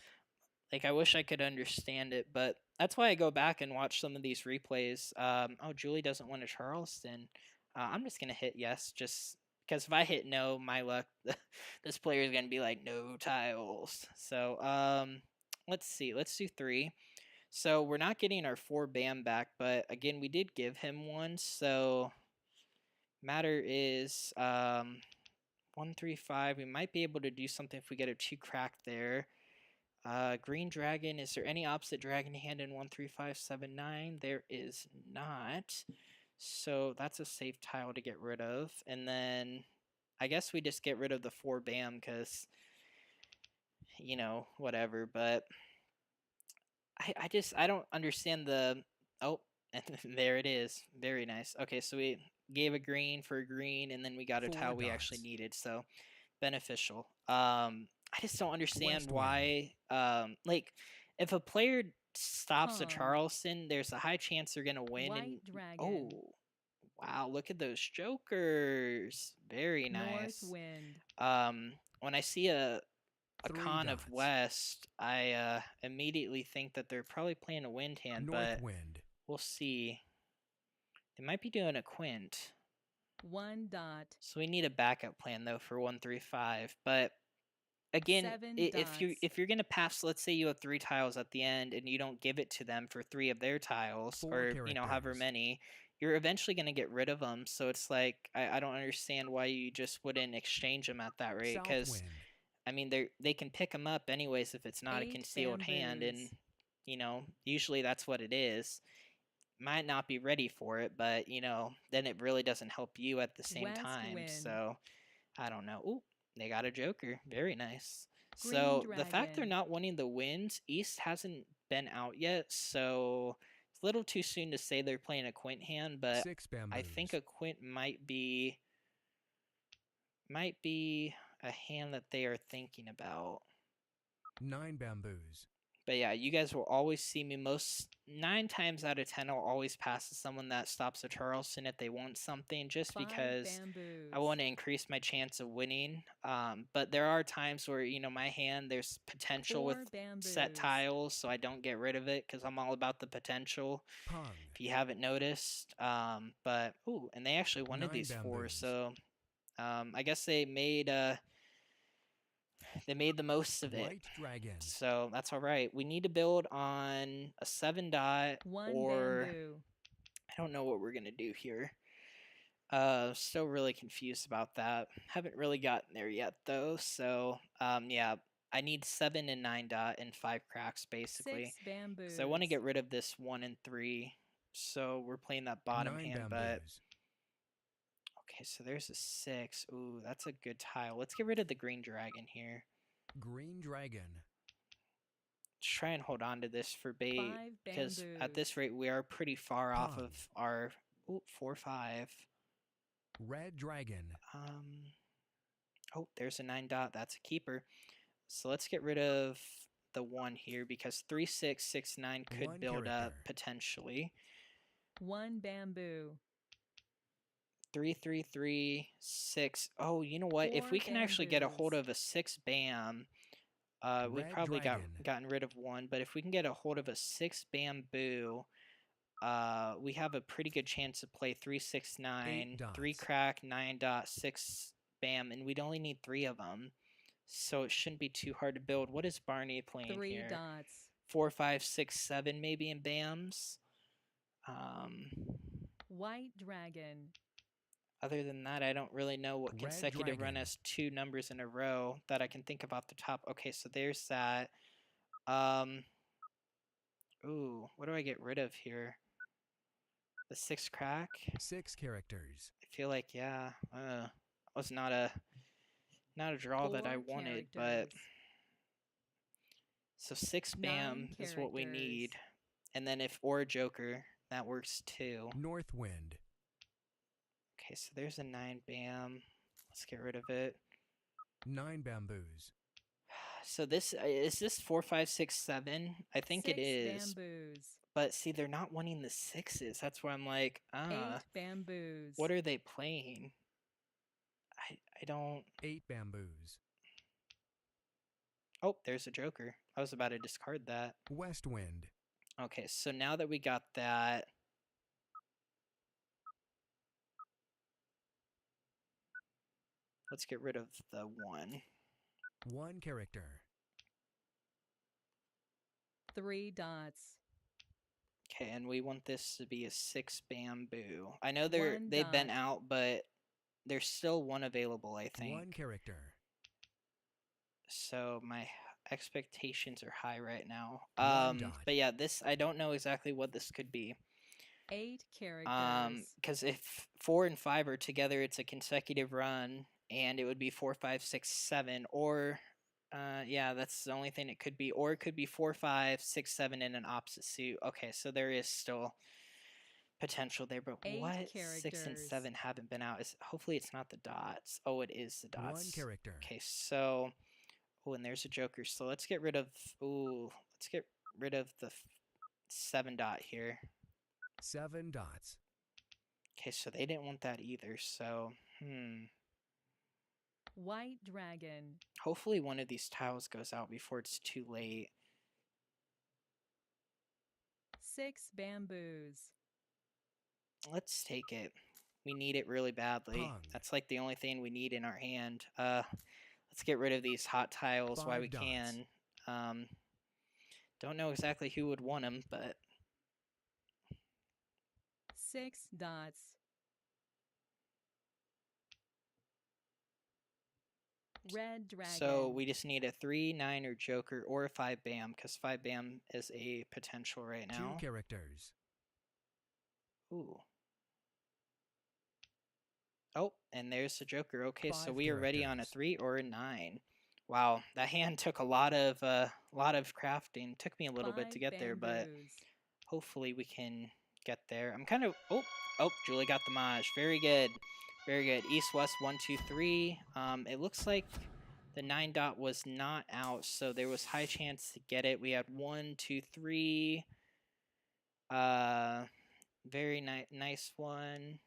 Like, I wish I could understand it, but that's why I go back and watch some of these replays. Oh, Julie doesn't want a Charleston. I'm just going to hit yes, just because if I hit no, my luck, this player is going to be like, no tiles. So, let's see. Let's do 3. So, we're not getting our 4 bam back, but again, we did give him 1, so matter is 1, 3, 5. We might be able to do something if we get a 2 crack there. Green dragon. Is there any opposite dragon hand in 1, 3, 5, 7, 9? There is not. So that's a safe tile to get rid of. And then I guess we just get rid of the 4 bam because, you know, whatever. But I don't understand the... Oh, and there it is. Very nice. Okay, so we gave a green for a green, and then we got a 4 tile we actually dots. needed. So beneficial. I just don't understand West why, like, if a player stops a Pong. Charleston, there's a high chance they're gonna win. White And dragon. oh, wow! Look at those jokers. Very nice. North wind. When I see a 3 con of dots. West, I immediately think that they're probably playing a wind hand, North but wind. we'll see. They might be doing a quint. 1 dot. So we need a backup plan though for 135. But again, 7 if dots. you're gonna pass, let's say you have 3 tiles at the end and you don't give it to them for 3 of their tiles, 4 or you know however characters. many, you're eventually gonna get rid of them. So it's like I don't understand why you just wouldn't exchange them at that rate, South because wind. I mean they can pick them up anyways if it's not a 8 concealed hand, and bamboos. you know usually that's what it is. Might not be ready for it, but you know then it really doesn't help you at the same West time. wind. So I don't know. Ooh, they got a joker. Very nice. Green So the fact they're dragon. not wanting the wins, East hasn't been out yet, so it's a little too soon to say they're playing a quint hand, but 6 I bamboos. think a quint might be a hand that they are thinking about. 9 bamboos. But yeah, you guys will always see me 9 times out of 10 I'll always pass to someone that stops a Charleston if they want something, just 5 because bamboos. I want to increase my chance of winning. But there are times where, you know, my hand, there's potential 4 with bamboos. set tiles, so I don't get rid of it because I'm all about the potential, Pong. if you haven't noticed. But, ooh, and they actually wanted 9 these 4, bamboos. so I guess they made the most of it. White dragon. So that's all right. We need to build on a 7 dot 1 or bamboo. I don't know what we're gonna do here. Still really confused about that. Haven't really gotten there yet though. So yeah, I need 7 and 9 dot and 5 cracks basically. 6 bamboos. So I want to get rid of this 1 and 3. So we're playing that bottom 9 hand, but bamboos. okay. So there's a 6. Ooh, that's a good tile. Let's get rid of the green dragon here. Green dragon. Let's try and hold on to this for bait, 5 because bamboos. at this rate we are pretty far off Pong. of our 4-5. Red dragon. Oh, there's a 9 dot. That's a keeper. So let's get rid of the 1 here, because 3, 6, 6, 9 could 1 build up character. potentially. 1 bamboo. 3, 3, 3, 6. Oh, you know what? If 4 we can actually get a hold bamboos. of a 6 bam, we Red probably dragon. gotten rid of 1. But if we can get a hold of a 6 bamboo, we have a pretty good chance to play 3, 6, 9, 3 dots. crack, 9 dot, 6 bam, and we'd only need 3 of them. So it shouldn't be too hard to build. What is Barney playing 3 here? dots. 4, 5, 6, 7 maybe in bams. White dragon. Other than that, I don't really know what Red consecutive run dragon. has 2 numbers in a row that I can think of off the top. Okay, so there's that. Ooh, what do I get rid of here? The 6 crack? 6 characters. I feel like, yeah, was not a draw that I 4 wanted, but characters. so 6 9 bam is what we need. characters. And then if or a joker, that works too. North wind. Okay, so there's a 9 bam. Let's get rid of it. 9 bamboos. So this is this 4, 5, 6, 7? I think 6 it is. bamboos. But see, they're not wanting the 6s. That's where I'm like, 8 bamboos. what are they playing? I don't. 8 bamboos. Oh, there's a joker. I was about to discard that. West wind. Okay, so now that we got that, let's get rid of the 1. 1 character. 3 dots. Okay, and we want this to be a 6 bamboo. I know 1 they've been dot. out, but there's still 1 available, I think. 1 character. So my expectations are high right now. 1 dot. But yeah, this, I don't know exactly what this could be. 8 characters. Because if 4 and 5 are together, it's a consecutive run, and it would be 4, 5, 6, 7, or yeah, that's the only thing it could be. Or it could be 4, 5, 6, 7 in an opposite suit. Okay, so there is still potential there, but 8 what 6 and characters. 7 haven't been out? Hopefully it's not the dots. Oh, it is the dots. 1 character. Okay, so oh, and there's a joker. So let's get rid of. Ooh, let's get rid of the 7 dot here. 7 dots. Okay, so they didn't want that either. So, White dragon. hopefully one of these tiles goes out before it's too late. 6 bamboos. Let's take it. We need it really badly. Hung. That's like the only thing we need in our hand. Let's get rid of these hot tiles while 5 we dots. can. Don't know exactly who would want them, but 6 dots. Red dragon. so we just need a 3, 9, or joker, or a 5 bam, because 5 bam is a potential right 2 now. characters. Ooh. Oh, and there's the joker. Okay, so 5 we are ready on a characters. 3 or a 9. Wow, that hand took a lot of crafting. Took me a little bit to 5 get there, but bamboos. hopefully we can get there. I'm kind of oh, Julie got the Maj. Very good. Very good. East, west, 1, 2, 3. It looks like the 9 dot was not out, so there was high chance to get it. We had 1, 2, 3. Very nice one.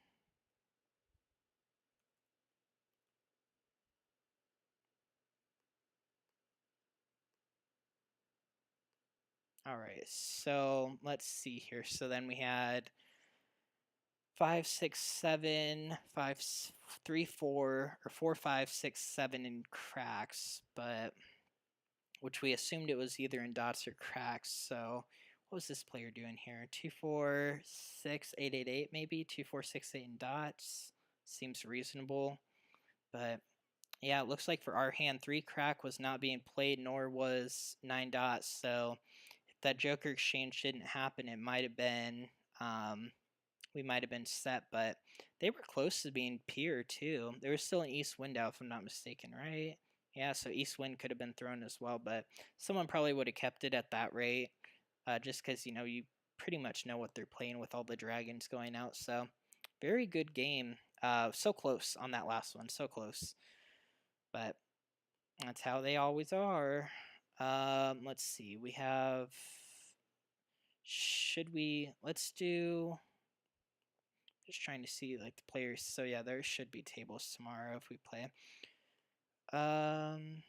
All right, so let's see here. So then we had 5, 6, 7, 5, 3, 4, or 4, 5, 6, 7 in cracks, but which we assumed it was either in dots or cracks. So what was this player doing here? 2, 4, 6, 8, 8, 8 maybe? 2, 4, 6, 8 in dots. Seems reasonable. But yeah, it looks like for our hand, 3 crack was not being played, nor was 9 dots. So if that joker exchange didn't happen, it might have been we might have been set, but they were close to being peer too. There was still an east wind out, if I'm not mistaken, right? Yeah, so east wind could have been thrown as well, but someone probably would have kept it at that rate, just because, you know, you pretty much know what they're playing with all the dragons going out. So very good game. So close on that last one, so close. But that's how they always are. Let's see, we have, let's do, just trying to see like the players. So yeah, there should be tables tomorrow if we play. Trying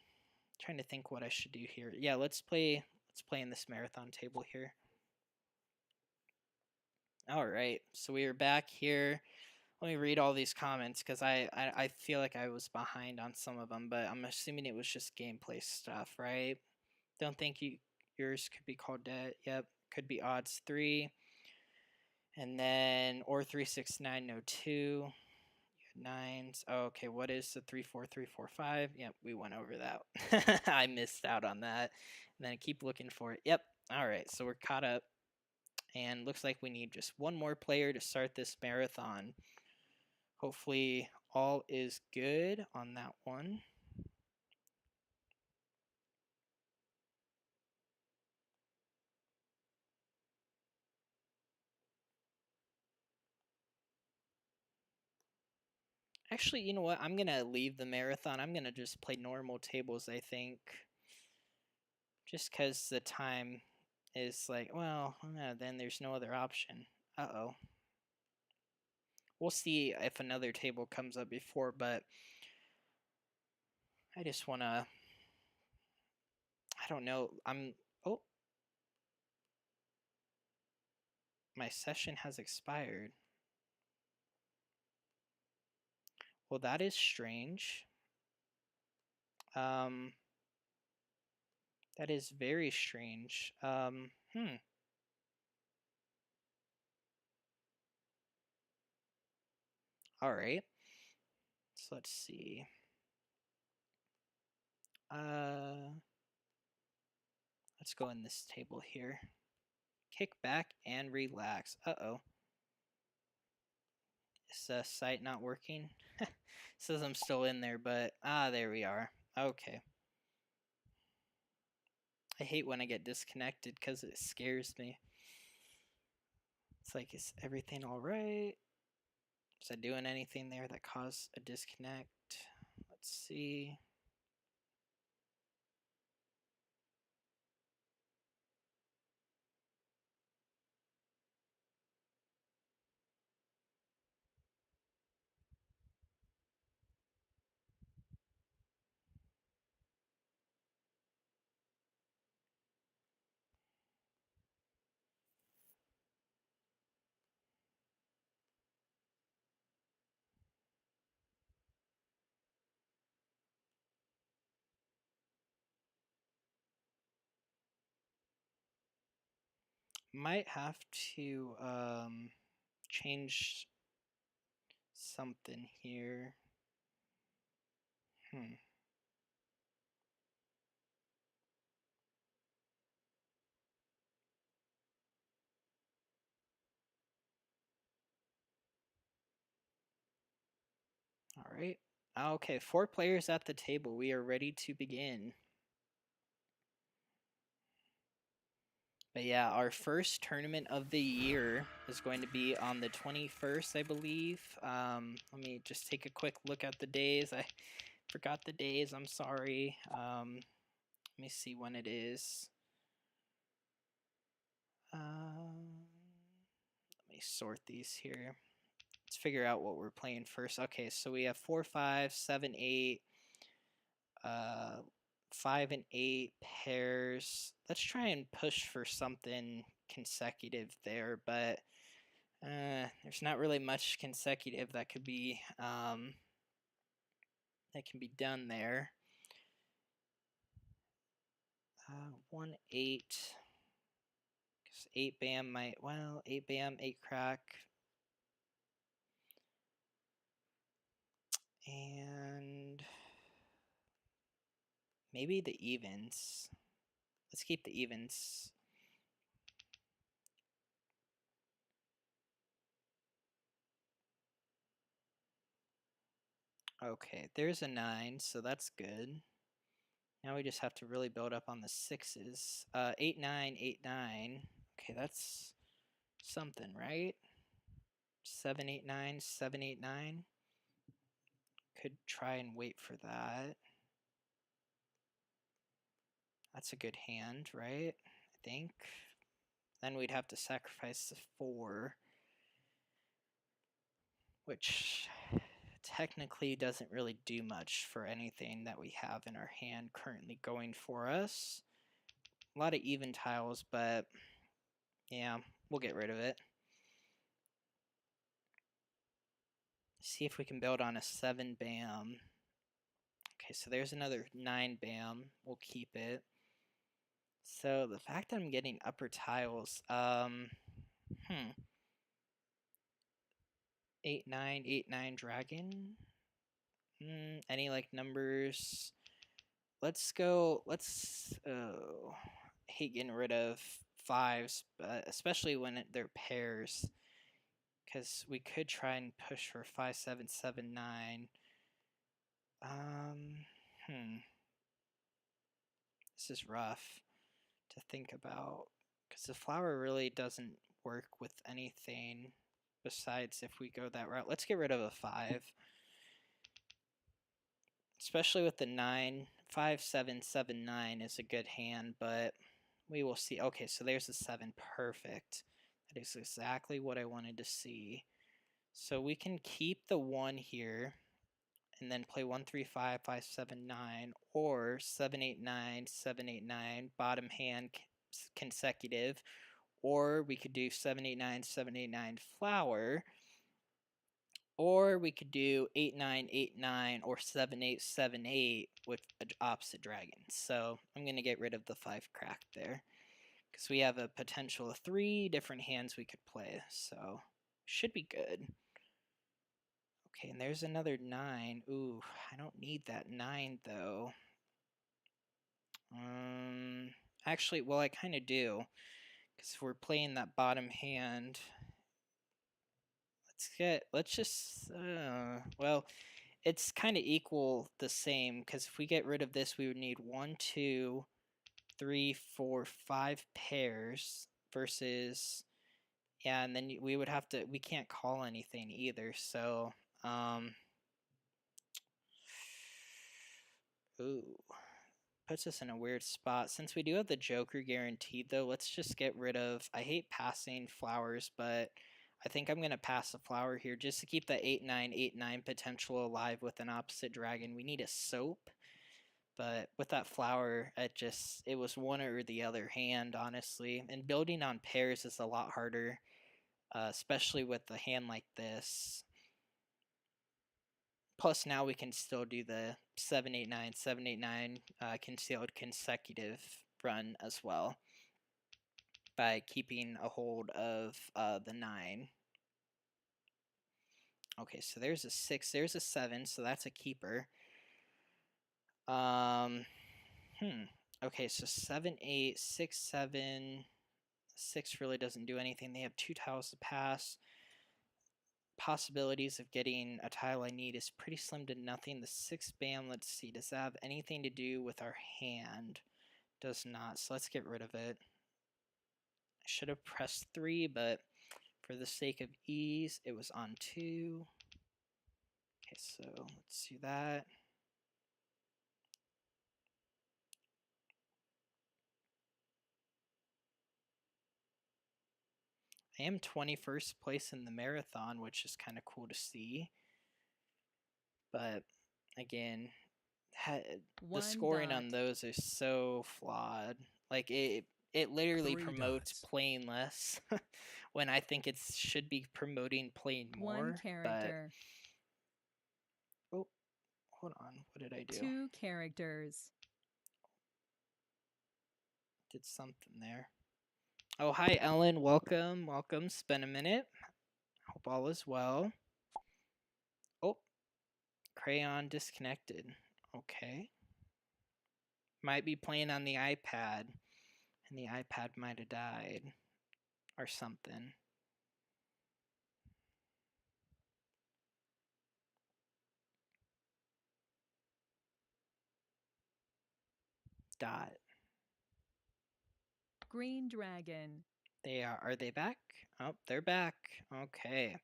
to think what I should do here. Yeah, let's play in this marathon table here. All right, so we are back here. Let me read all these comments because I feel like I was behind on some of them, but I'm assuming it was just gameplay stuff, right? Don't think yours could be called dead. Yep, could be odds 3. And then or 369 no 2. Nines. Oh, okay, what is the 3, 4, 3, 4, 5? Yep, we went over that. I missed out on that. And then keep looking for it. Yep. All right, so we're caught up. And looks like we need just one more player to start this marathon. Hopefully all is good on that one. Actually, you know what? I'm going to leave the marathon. I'm going to just play normal tables, I think. Just because the time is like, well, then there's no other option. Uh-oh. We'll see if another table comes up before, but I just want to, I don't know. Oh, my session has expired. Well, that is strange. That is very strange. All right. So let's see. Let's go in this table here. Kick back and relax. Uh-oh. Is the site not working? Says I'm still in there, but there we are. Okay. I hate when I get disconnected because it scares me. It's like, is everything all right? Was I doing anything there that caused a disconnect? Let's see. Might have to change something here. All right. Okay, 4 players at the table. We are ready to begin. But yeah, our first tournament of the year is going to be on the 21st, I believe. Let me just take a quick look at the days. I forgot the days. I'm sorry. Let me see when it is. Let me sort these here. Let's figure out what we're playing first. Okay, so we have 4, 5, 7, 8, 5 and 8 pairs. Let's try and push for something consecutive there, but there's not really much consecutive that could be that can be done there. 1, 8. 'Cause 8 bam might, well, 8 bam, 8 crack. And maybe the evens. Let's keep the evens. Okay, there's a 9, so that's good. Now we just have to really build up on the 6s. 8, 9, 8, 9. Okay, that's something, right? 7, 8, 9, 7, 8, 9. Could try and wait for that. That's a good hand, right? I think. Then we'd have to sacrifice the 4, which technically doesn't really do much for anything that we have in our hand currently going for us. A lot of even tiles, but yeah, we'll get rid of it. See if we can build on a 7 bam. Okay, so there's another 9 bam. We'll keep it. So the fact that I'm getting upper tiles, 8, 9, 8, 9 dragon. Any like numbers? Let's go. Hate getting rid of 5s, but especially when they're pairs, because we could try and push for 5, 7, 7, 9. This is rough to think about, because the flower really doesn't work with anything besides if we go that route. Let's get rid of a 5. Especially with the 9. 5, 7, 7, 9 is a good hand, but we will see. Okay, so there's a 7. Perfect. That is exactly what I wanted to see. So we can keep the 1 here and then play 1, 3, 5, 5, 7, 9, or 7, 8, 9, 7, 8, 9, bottom hand consecutive, or we could do 7, 8, 9, 7, 8, 9 flower, or we could do 8, 9, 8, 9, or 7, 8, 7, 8 with opposite dragons. So I'm going to get rid of the 5 crack there, because we have a potential of 3 different hands we could play, so should be good. Okay, and there's another 9. Ooh, I don't need that 9 though. Actually, well, I kind of do, because if we're playing that bottom hand, let's just, well, it's kind of equal the same, because if we get rid of this, we would need 1, 2, 3, 4, 5 pairs versus, yeah, and then we would have to, we can't call anything either, so, ooh, puts us in a weird spot. Since we do have the Joker guaranteed, though, let's just get rid of, I hate passing flowers, but I think I'm going to pass a flower here just to keep the 8, 9, 8, 9 potential alive with an opposite dragon. We need a soap, but with that flower, it was one or the other hand, honestly. And building on pairs is a lot harder, especially with a hand like this. Plus now we can still do the 7, 8, 9, 7, 8, 9 concealed consecutive run as well. by keeping a hold of the 9. Okay, so there's a 6, there's a 7, so that's a keeper. Okay, so 7, 8, 6, 7. 6 really doesn't do anything. They have 2 tiles to pass. Possibilities of getting a tile I need is pretty slim to nothing. The 6 bam, let's see, does that have anything to do with our hand? Does not, so let's get rid of it. I should have pressed 3, but for the sake of ease, it was on 2. Okay, so let's do that. I am 21st place in the marathon, which is kind of cool to see. But again, the scoring on those is so flawed. Like it literally 3 promotes dots. playing less when I think it should be promoting playing more. 1 character. But oh, hold on. What did I do? 2 characters. Did something there. Oh, hi Ellen. Welcome. Welcome. It's been a minute. Hope all is well. Oh, crayon disconnected. Okay. Might be playing on the iPad, and the iPad might have died or something. Dot. Green dragon. They are they back? Oh, they're back. Okay.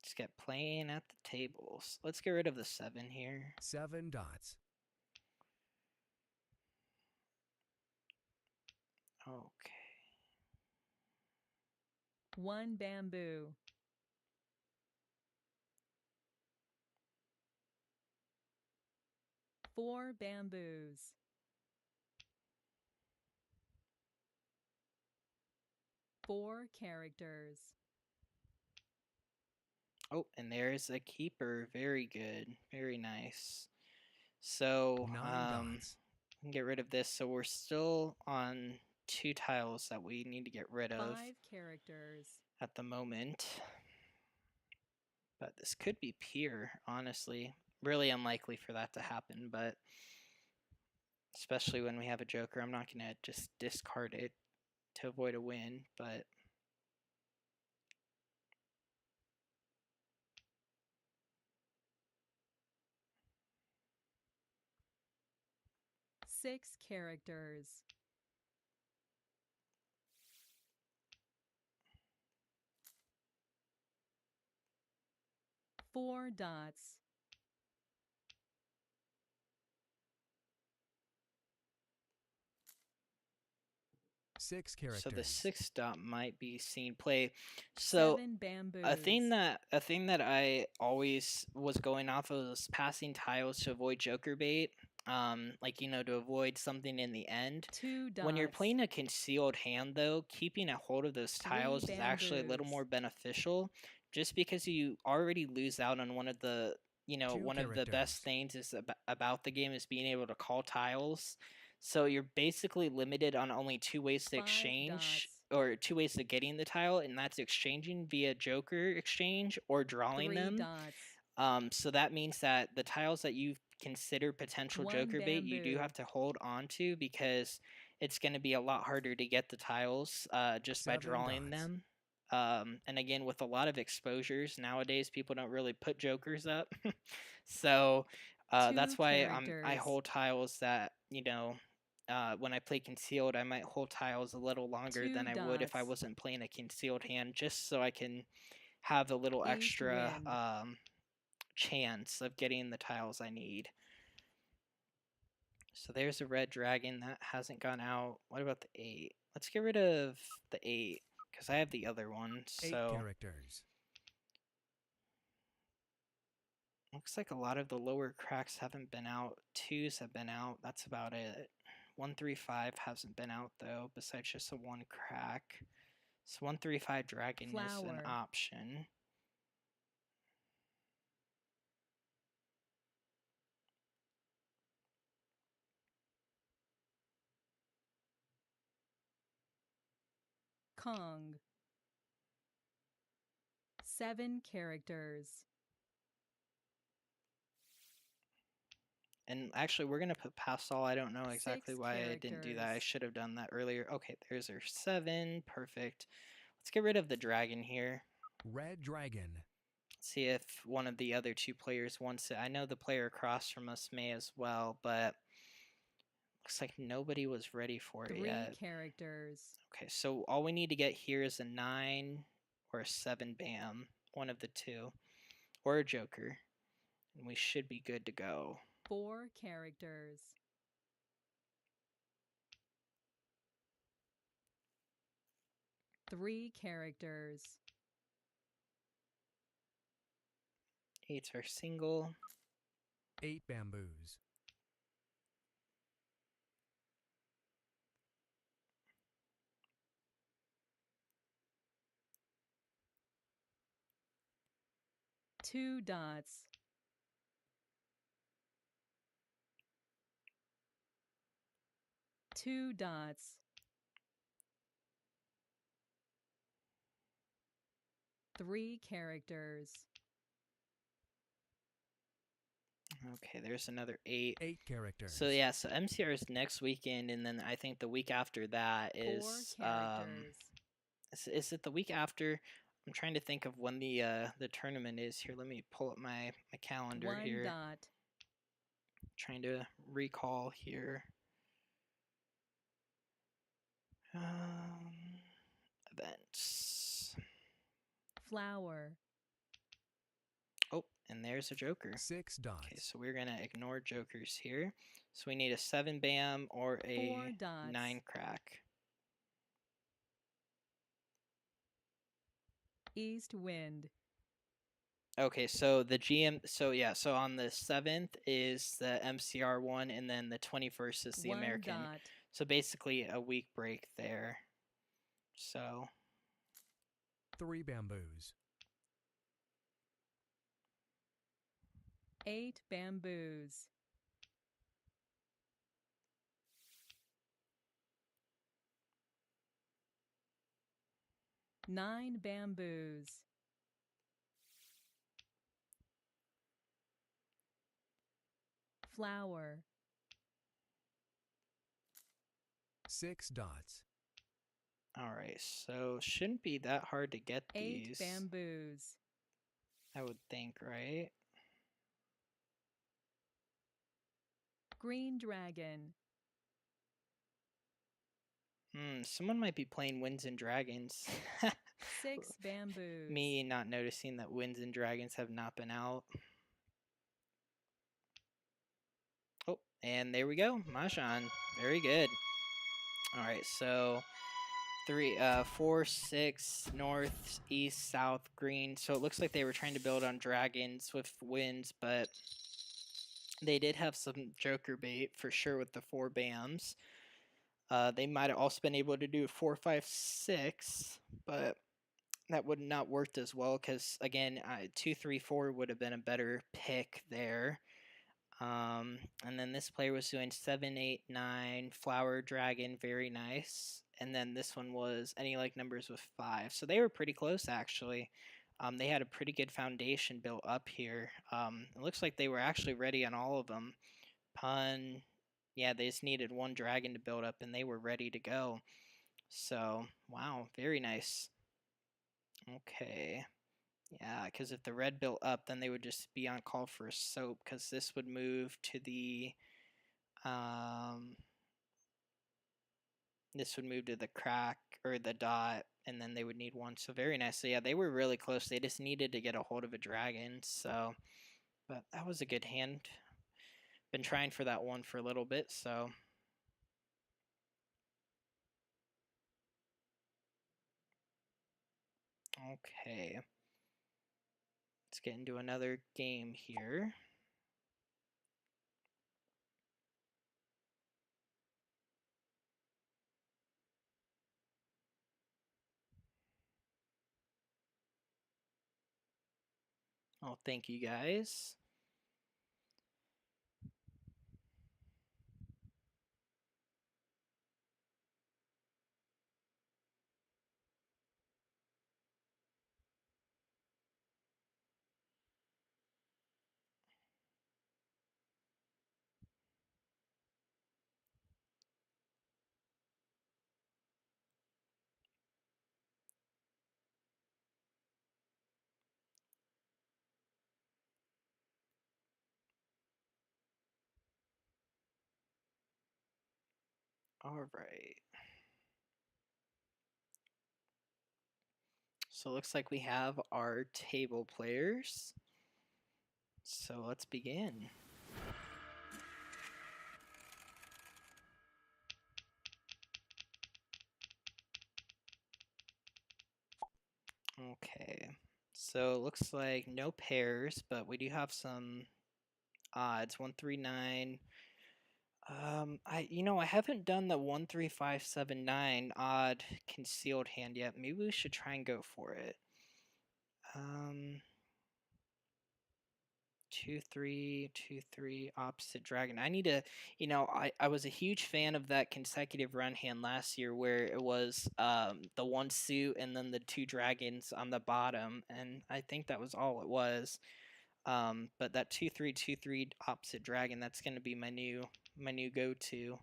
Let's get playing at the tables. Let's get rid of the 7 here. 7 dots. Okay. 1 bamboo. 4 bamboos. 4 characters. Oh, and there's a keeper. Very good. Very nice. So, 9 dots. we can get rid of this. So we're still on 2 tiles that we need to get rid of 5 characters. at the moment. But this could be pure, honestly. Really unlikely for that to happen, but especially when we have a joker, I'm not going to just discard it to avoid a win, but 6 characters. 4 dots. 6 characters. so the 6 dot might be seen play. So 7 bamboos. a thing that I always was going off of was passing tiles to avoid joker bait. Like to avoid something in the end. 2 dots. When you're playing a concealed hand, though, keeping a hold of those 3 tiles is actually a little bamboos. more beneficial, just because you already lose out on one of the 2 one of the best characters. things is about the game is being able to call tiles. So you're basically limited on only 2 ways to 5 exchange, dots. or 2 ways to getting the tile, and that's exchanging via joker exchange or drawing 3 them. dots. So that means that the tiles that you consider potential 1 joker bait, you do bamboo. have to hold on to, because it's going to be a lot harder to get the tiles just by 7 drawing dots. them. And again, with a lot of exposures nowadays, people don't really put jokers up. So 2 that's why I characters. hold tiles that, when I play concealed, I might hold tiles a little longer 2 than I would if I dots. wasn't playing a concealed hand, just so I can have a little Each extra win. chance of getting the tiles I need. So there's a red dragon that hasn't gone out. What about the 8? Let's get rid of the 8 because I have the other one. 8 So characters. looks like a lot of the lower cracks haven't been out. 2s have been out. That's about it. 135 hasn't been out though, besides just a 1 crack. So 135 dragon is an Flower. option. Kong. 7 characters. And actually, we're gonna put past all. I don't know exactly 6 why I didn't do that. I characters. should have done that earlier. Okay, there's our 7. Perfect. Let's get rid of the dragon here. Red dragon. See if one of the other 2 players wants it. I know the player across from us may as well, but looks like nobody was ready for it 3 yet. characters. Okay, so all we need to get here is a 9 or a 7 bam. One of the 2. Or a joker. And we should be good to go. 4 characters. 3 characters. 8's our single. 8 bamboos. 2 dots. 2 dots. 3 characters. Okay, there's another 8. 8 characters. So yeah, so MCR is next weekend, and then I think the week after that 4 is characters. is it the week after? I'm trying to think of when the tournament is here. Let me pull up my calendar 1 here. dot. Trying to recall here. Events. Flower. Oh, and there's a joker. 6 dots. Okay, so we're gonna ignore jokers here. So we need a 7 bam or 4 a dots. 9 crack. East wind. Okay, so the GM, so yeah, so on the 7th is the MCR one, and then the 21st is the 1 American. dot. So basically a week break there. So 3 bamboos. 8 bamboos. 9 bamboos. 6 dots. all right, so shouldn't be that hard to get 8 these. bamboos. I would think, right? Green dragon. Someone might be playing Winds and Dragons. 6 bamboos. Me not noticing that Winds and Dragons have not been out. Oh, and there we go. Mahjong. Very good. All right, so 4, 6, north, east, south, green. So it looks like they were trying to build on dragons with winds, but they did have some joker bait for sure with the 4 bams. They might have also been able to do 4, 5, 6, but that would not worked as well because again, 2, 3, 4 would have been a better pick there. And then this player was doing 7, 8, 9, flower dragon, very nice. And then this one was any like numbers with 5. So they were pretty close actually. They had a pretty good foundation built up here. It looks like they were actually ready on all of them. Pun, yeah, they just needed 1 dragon to build up and they were ready to go. So, wow, very nice. Okay. Yeah, because if the red built up, then they would just be on call for a soap, because this would move to the, this would move to the crack, or the dot, and then they would need 1. So very nice. So yeah, they were really close. They just needed to get a hold of a dragon, so, but that was a good hand. Been trying for that one for a little bit, so. Okay. Let's get into another game here. Oh, thank you guys. All right. So it looks like we have our table players. So let's begin. Okay. So it looks like no pairs, but we do have some odds. 139. I haven't done the 13579 odd concealed hand yet. Maybe we should try and go for it. 2-3, 2-3, opposite dragon. I need to, I was a huge fan of that consecutive run hand last year where it was the one suit and then the two dragons on the bottom, and I think that was all it was. But that 2-3, 2-3 opposite dragon, that's gonna be my new go-to.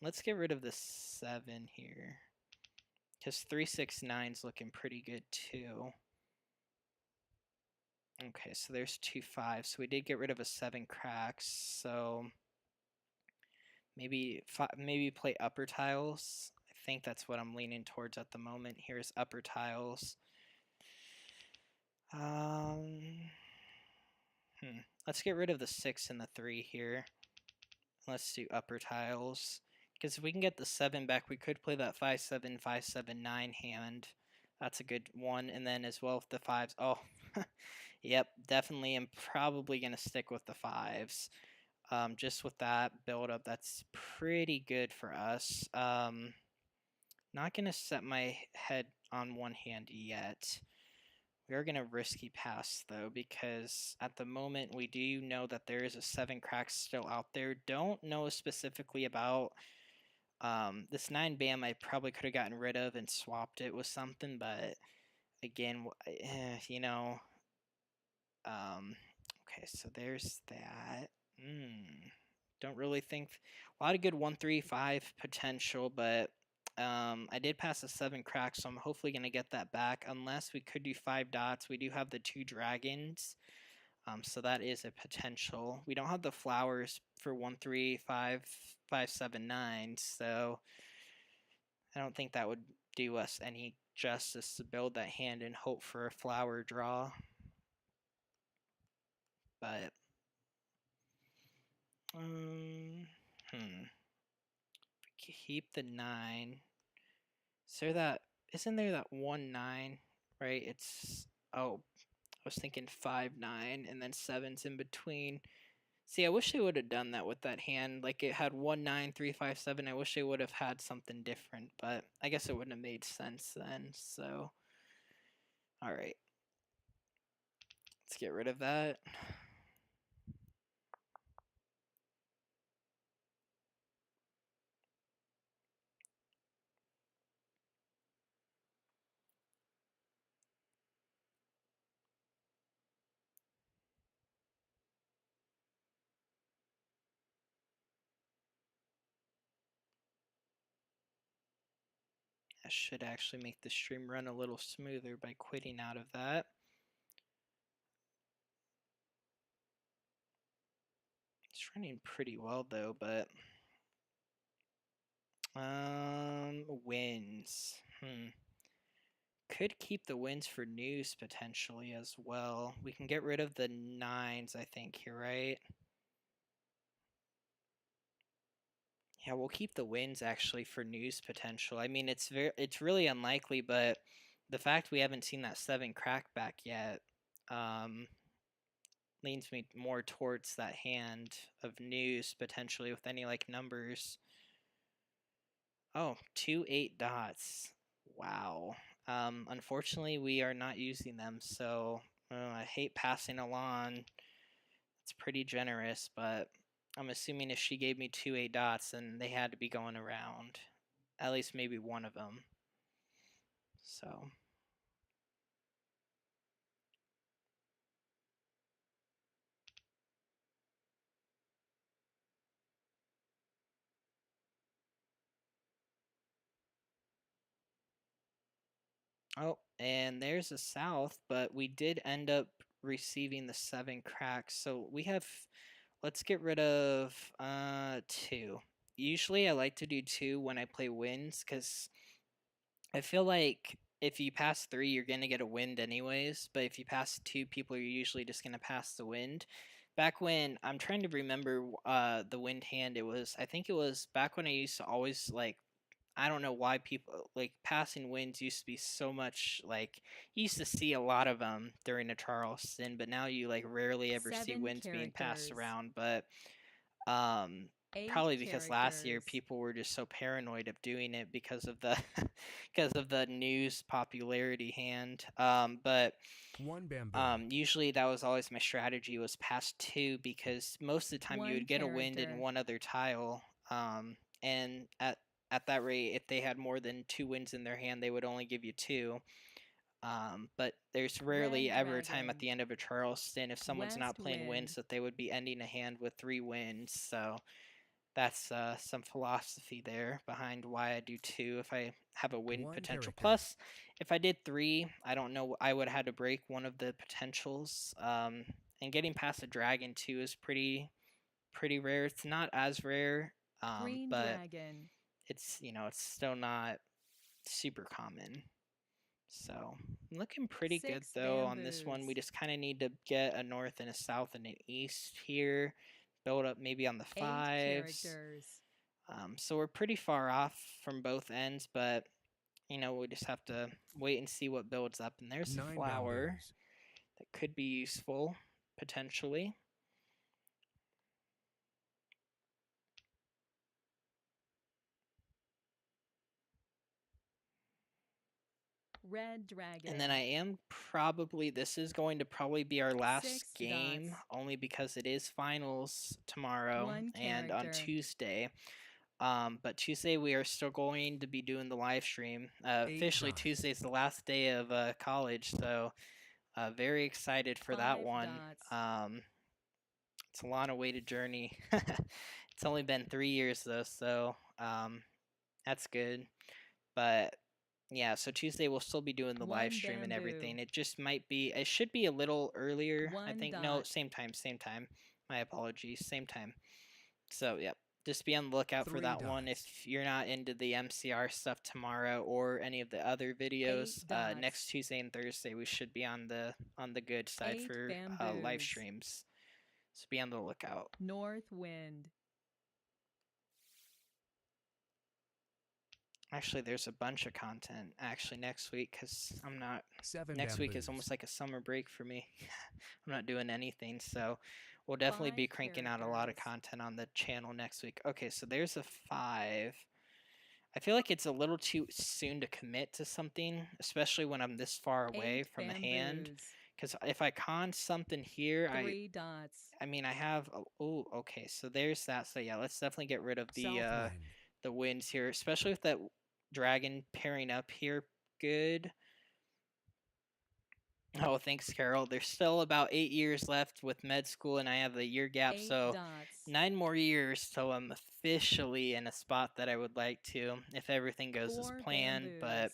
Let's get rid of the 7 here. Because 3-6-9's looking pretty good too. Okay, so there's 2-5. So we did get rid of a 7 cracks. So maybe play upper tiles. I think that's what I'm leaning towards at the moment. Here's upper tiles. Let's get rid of the 6 and the 3 here. Let's do upper tiles. Because if we can get the 7 back, we could play that 5-7, 5-7-9 hand. That's a good one. And then as well with the 5s. Oh, yep, definitely am probably going to stick with the 5s. Just with that build up, that's pretty good for us. Not going to set my head on one hand yet. We are going to risky pass though, because at the moment we do know that there is a 7 cracks still out there. Don't know specifically about this 9 bam. I probably could have gotten rid of and swapped it with something, but again, okay, so there's that. Don't really think a lot of good 1-3-5 potential, but I did pass a 7 crack, so I'm hopefully gonna get that back. Unless we could do 5 dots. We do have the 2 dragons, so that is a potential. We don't have the flowers for 1-3-5, 5-7-9, so I don't think that would do us any justice to build that hand and hope for a flower draw. But keep the 9. Isn't there that 1-9, right? It's, oh, I was thinking 5-9 and then 7's in between. See, I wish they would have done that with that hand. Like it had 1-9, 3-5-7. I wish they would have had something different, but I guess it wouldn't have made sense then. So, all right, let's get rid of that. I should actually make the stream run a little smoother by quitting out of that. It's running pretty well though, but wins. Could keep the wins for news potentially as well. We can get rid of the 9s, I think, here, right? Yeah, we'll keep the wins actually for news potential. I mean, it's really unlikely, but the fact we haven't seen that 7 crack back yet leans me more towards that hand of news potentially with any like numbers. Oh, 2 8 dots. Wow. Unfortunately, we are not using them, so I hate passing along. It's pretty generous, but I'm assuming if she gave me 2 8 dots, then they had to be going around. At least maybe one of them. So. Oh, and there's a south, but we did end up receiving the 7 cracks. So we have, let's get rid of 2. usually I like to do 2 when I play winds, because I feel like if you pass 3, you're gonna get a wind anyways. But if you pass 2, people are usually just gonna pass the wind. Back when I'm trying to remember the wind hand, I think it was back when I used to always like, I don't know why people like passing winds used to be so much like, you used to see a lot of them during a Charleston, but now you like rarely ever see 7 winds being passed characters. around. But um 8 probably because last year characters. people were just so paranoid of doing it because of the because of the news popularity hand. But 1 bamboo. usually that was always my strategy, was pass 2, because most of the time you 1 would get a wind in character. one other tile. And at that rate, if they had more than 2 winds in their hand, they would only give you 2. But there's rarely Red ever a time at dragon. the end of a Charleston, if someone's not West playing wind. winds, that they would be ending a hand with 3 wins. So that's some philosophy there behind why I do 2 if I have a win 1 potential. character. Plus, if I did 3, I don't know, I would have had to break one of the potentials. And getting past a dragon 2 is pretty rare. It's not as rare, Green but dragon. it's it's still not super common. So looking pretty good 6 though on this one. We bamboos. just kind of need to get a north and a south and an east here. Build up maybe on the 8 5s. characters. So we're pretty far off from both ends, but we just have to wait and see what builds up. And there's a 9 flower bamboos. that could be useful potentially. Red dragon. And then this is going to probably be our last 6 game, dots. only because it is finals tomorrow 1 and on character. Tuesday. But Tuesday we are still going to be doing the live stream. 8 Officially dots. Tuesday's the last day of college, so very excited for that 5 one. dots. It's a long awaited journey. It's only been 3 years though, so that's good. But yeah, so Tuesday we'll still be doing the 1 live stream and bamboo. everything. It should be a little earlier. I 1 think no, dot. same time. My apologies, same time. So yeah, just be on the lookout for 3 that one. If dots. you're not into the MCR stuff tomorrow or any of the other videos, 8 dots. next Tuesday and Thursday we should be on the good side 8 for live bamboos. streams. So be on the lookout. North wind. Actually, there's a bunch of content actually next week, because I'm not. 7 Next week is bamboos. almost like a summer break for me. I'm not doing anything, so we'll definitely 5 be cranking out a lot of characters. content on the channel next week. Okay, so there's a 5. I feel like it's a little too soon to commit to something, especially when I'm this far away 8 from a hand. bamboos. Because if I con something here, 3 dots. I mean I have. Oh, okay, so there's that. So yeah, let's definitely get rid of South wind. the winds here, especially with that dragon pairing up here. Good. Oh, thanks, Carol. There's still about 8 years left with med school, and I have a year gap, 8 so dots. 9 more years till I'm officially in a spot that I would like to, if everything goes as 4 planned. But bamboos.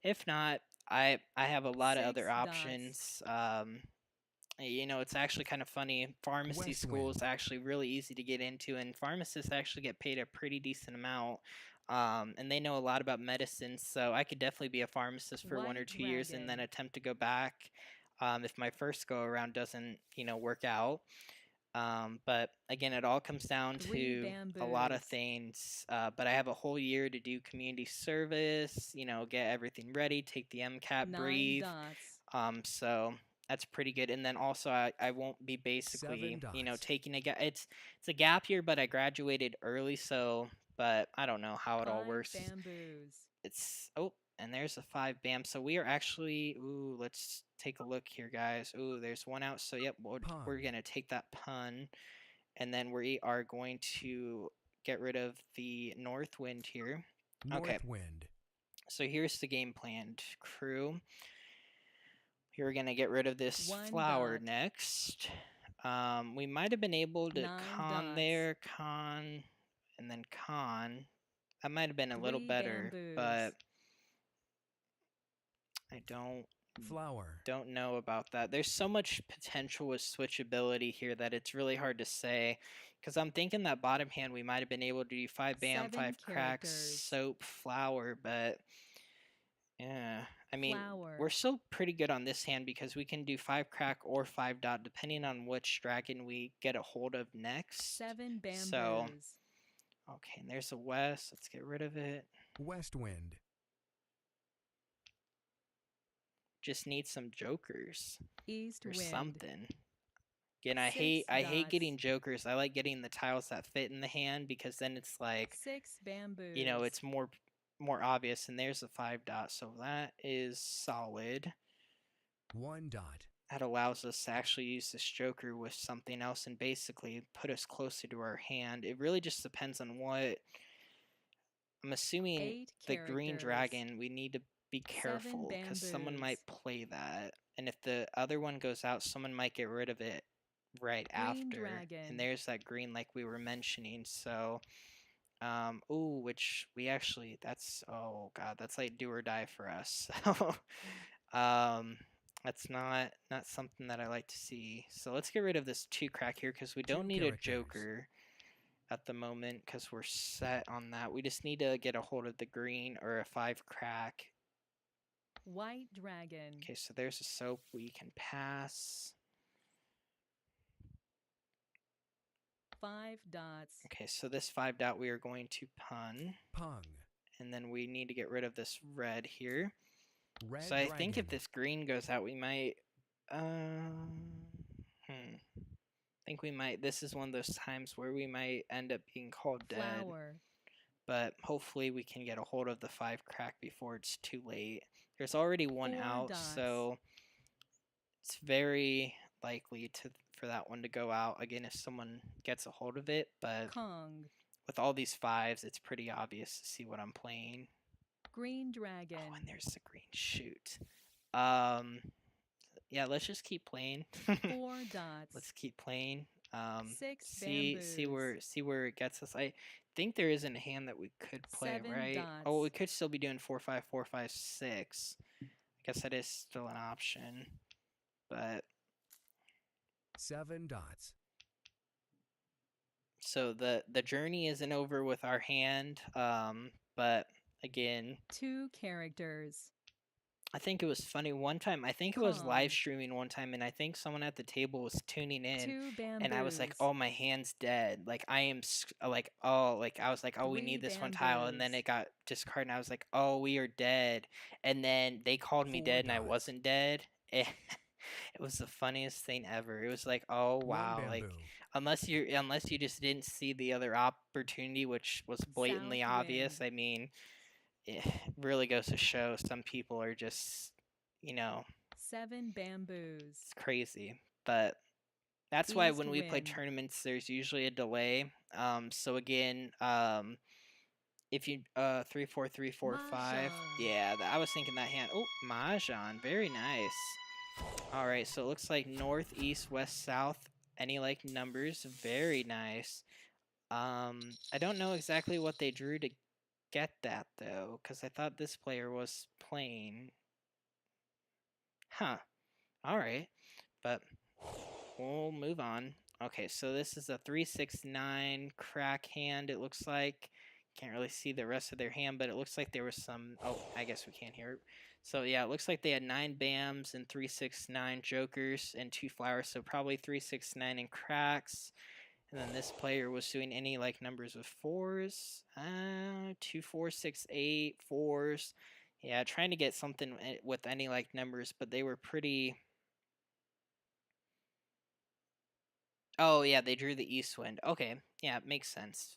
if not, I have a lot of 6 other dots. options. It's actually kind of funny. Pharmacy West school wind. is actually really easy to get into, and pharmacists actually get paid a pretty decent amount. And they know a lot about medicine, so I could definitely be a pharmacist for 1 or White 2 years and then dragon. attempt to go back if my first go around doesn't, work out. But again, it all comes down 3 to a lot of bamboos. things. But I have a whole year to do community service, get everything ready, take the MCAT, 9 breathe. dots. So that's pretty good. And then also I won't be 7 basically, dots. taking a gap. It's a gap year, but I graduated early, so but I don't know how it all 5 works. bamboos. And there's a 5 bam. So we are actually, let's take a look here, guys. There's one out. So yep, we're Pun. gonna take that pun, and then we are going to get rid of the north wind here. Okay. North wind. So here's the game planned, crew. We're gonna get rid of this 1 flower dot. next. We might have been able to 9 con dots. there, con, and then con. That might have been a little 3 better, bamboos. but I don't Flower. don't know about that. There's so much potential with switchability here that it's really hard to say. Because I'm thinking that bottom hand we might have been able to do 5 bam, 7 5 cracks, characters. soap, flower, but yeah. I mean, Flower. we're still pretty good on this hand because we can do 5 crack or 5 dot depending on which dragon we get a hold of next. 7 bamboos. So, okay, and there's a west. Let's get rid of it. West wind. Just need some jokers East or wind. something. Again, I 6 hate getting dots. jokers. I like getting the tiles that fit in the hand because then it's like, 6 bamboos. you know, it's more obvious. And there's a 5 dot, so that is solid. 1 dot. That allows us to actually use this joker with something else and basically put us closer to our hand. It really just depends on what. I'm assuming 8 the characters. green dragon, we need to be careful because someone might bamboos. play that. And if the other one goes out, someone might get rid of it right Green after. dragon. And there's that green like we were mentioning. So, ooh, which we actually, that's, oh god, that's like do or die for us. So, that's not something that I like to see. So let's get rid of this 2 crack here because we 2 don't need characters. a joker at the moment because we're set on that. We just need to get a hold of the green or a 5 crack. White dragon. Okay, so there's a soap we can pass. 5 dots. Okay, so this 5 dot we are going to pun. Pung. And then we need to get rid of this red here. Red So I dragon. think if this green goes out, we might... I think we might... This is one of those times where we might end up being called dead. Flower. But hopefully we can get a hold of the 5 crack before it's too late. There's already 1 4 out, dots. so it's very likely for that one to go out again if someone gets a hold of it. But Kong. with all these 5s, it's pretty obvious to see what I'm playing. Green dragon. Oh, and there's the green. Shoot. Yeah, let's just keep playing. 4 dots. Let's keep playing. 6 see where it gets us. I think there isn't a hand that we could play, 7 right? dots. Oh, we could still be doing 4-5, 4-5, 6. I guess that is still an option, but 7 dots. so the journey isn't over with our hand. But again, 2 characters. I think it was funny one time. I think it was Kong. live streaming one time, and I think someone at the table was tuning in. 2 bamboos. And I was like, "Oh, my hand's dead." Like I am, like, oh, like I was like, "Oh, we 3 need this one tile," and then bamboos. it got discarded. And I was like, "Oh, we are dead." And then they called me 4 dead, and I dots. wasn't dead. It was the funniest thing ever. It was like, "Oh 1 wow!" bamboo. Like unless you just didn't see the other opportunity, which was blatantly South obvious. wind. I mean, it really goes to show some people are just, you know, 7 bamboos. it's crazy. But that's why East when we play wind. tournaments, there's usually a delay. So again, if you 3-4-3-4-5, Mahjong. yeah, I was thinking that hand. Oh, Mahjong, very nice. All right, so it looks like north, east, west, south. Any like numbers? Very nice. I don't know exactly what they drew to get that though, because I thought this player was playing. Huh. All right, but we'll move on. Okay, so this is a 3-6-9 crack hand. It looks like can't really see the rest of their hand, but it looks like there was some. Oh, I guess we can't hear it. So yeah, it looks like they had 9 bams and 3-6-9 jokers and 2 flowers. So probably 3-6-9 in cracks. And then this player was doing any like numbers with 4s. 2-4-6-8 4s. Yeah, trying to get something with any like numbers, but they were pretty. Oh yeah, they drew the east wind. Okay, yeah, it makes sense.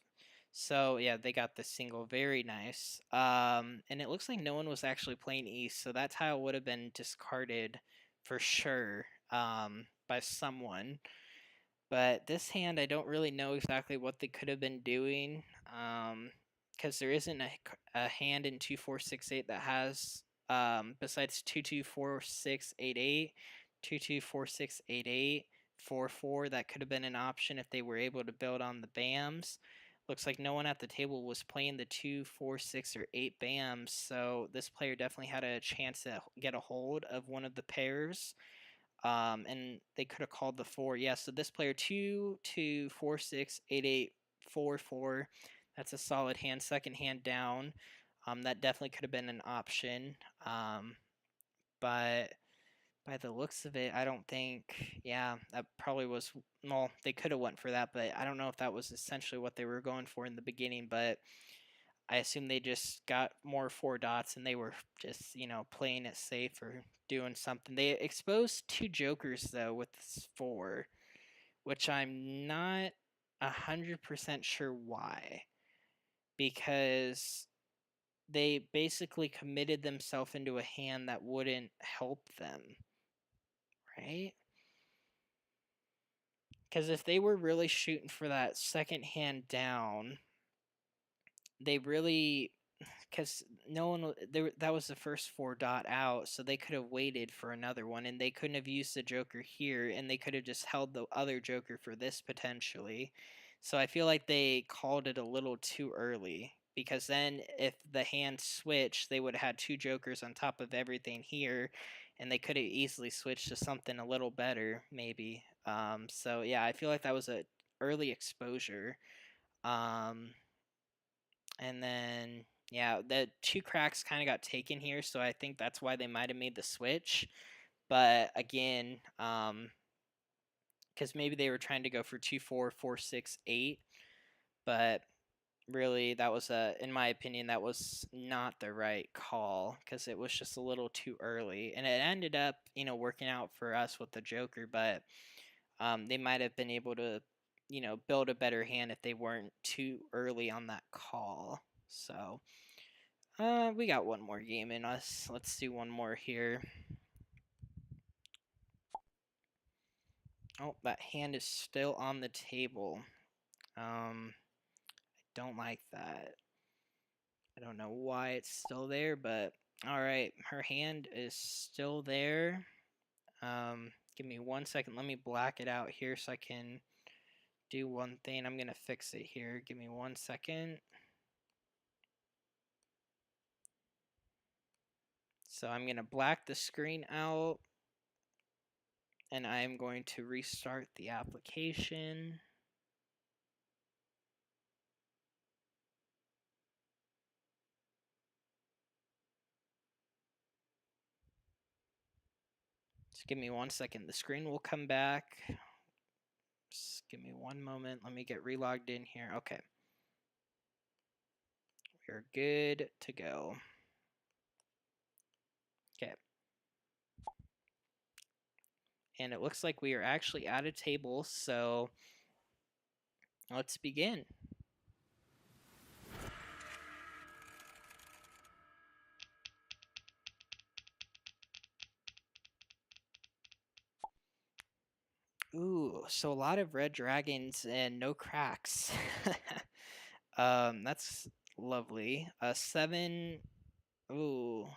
So yeah, they got the single, very nice. And it looks like no one was actually playing east, so that tile would have been discarded for sure by someone. But this hand, I don't really know exactly what they could have been doing, because there isn't a hand in 2-4-6-8 that has besides 2-2-4-6-8-8, 2-2-4-6-8-8. 4-4 that could have been an option if they were able to build on the bams. looks like no one at the table was playing the 2, 4, 6, or 8 bams, so this player definitely had a chance to get a hold of one of the pairs. And they could have called the 4. Yeah, so this player 2, 2, 4, 6, 8, 8, 4, 4. That's a solid hand. Second hand down. That definitely could have been an option. But by the looks of it, I don't think, yeah, that probably was, well, they could have went for that, but I don't know if that was essentially what they were going for in the beginning, but I assume they just got more 4 dots and they were just, playing it safe or doing something. They exposed 2 jokers, though, with this 4, which I'm not 100% sure why, because they basically committed themselves into a hand that wouldn't help them, right? Because if they were really shooting for that second hand down, they really, because no one there, that was the first 4 dot out, so they could have waited for another one, and they couldn't have used the joker here, and they could have just held the other joker for this potentially. So I feel like they called it a little too early, because then if the hand switched, they would have had 2 jokers on top of everything here, and they could have easily switched to something a little better, maybe. So yeah, I feel like that was a early exposure. And then, yeah, the 2 cracks kind of got taken here, so I think that's why they might have made the switch. But again, because maybe they were trying to go for 2, 4, 4, 6, 8, but really that was in my opinion, that was not the right call, because it was just a little too early, and it ended up, working out for us with the joker, but they might have been able to, build a better hand if they weren't too early on that call. So we got one more game in us. Let's do one more here. Oh, that hand is still on the table. I don't like that. I don't know why it's still there, but all right, her hand is still there. Give me 1 second. Let me black it out here so I can do one thing. I'm gonna fix it here. Give me 1 second. So I'm gonna black the screen out, and I'm going to restart the application. Just give me 1 second. The screen will come back. Just give me one moment. Let me get relogged in here. Okay. We're good to go. Okay. And it looks like we are actually at a table, so let's begin. Ooh, so a lot of red dragons and no cracks. That's lovely. 7. Ooh,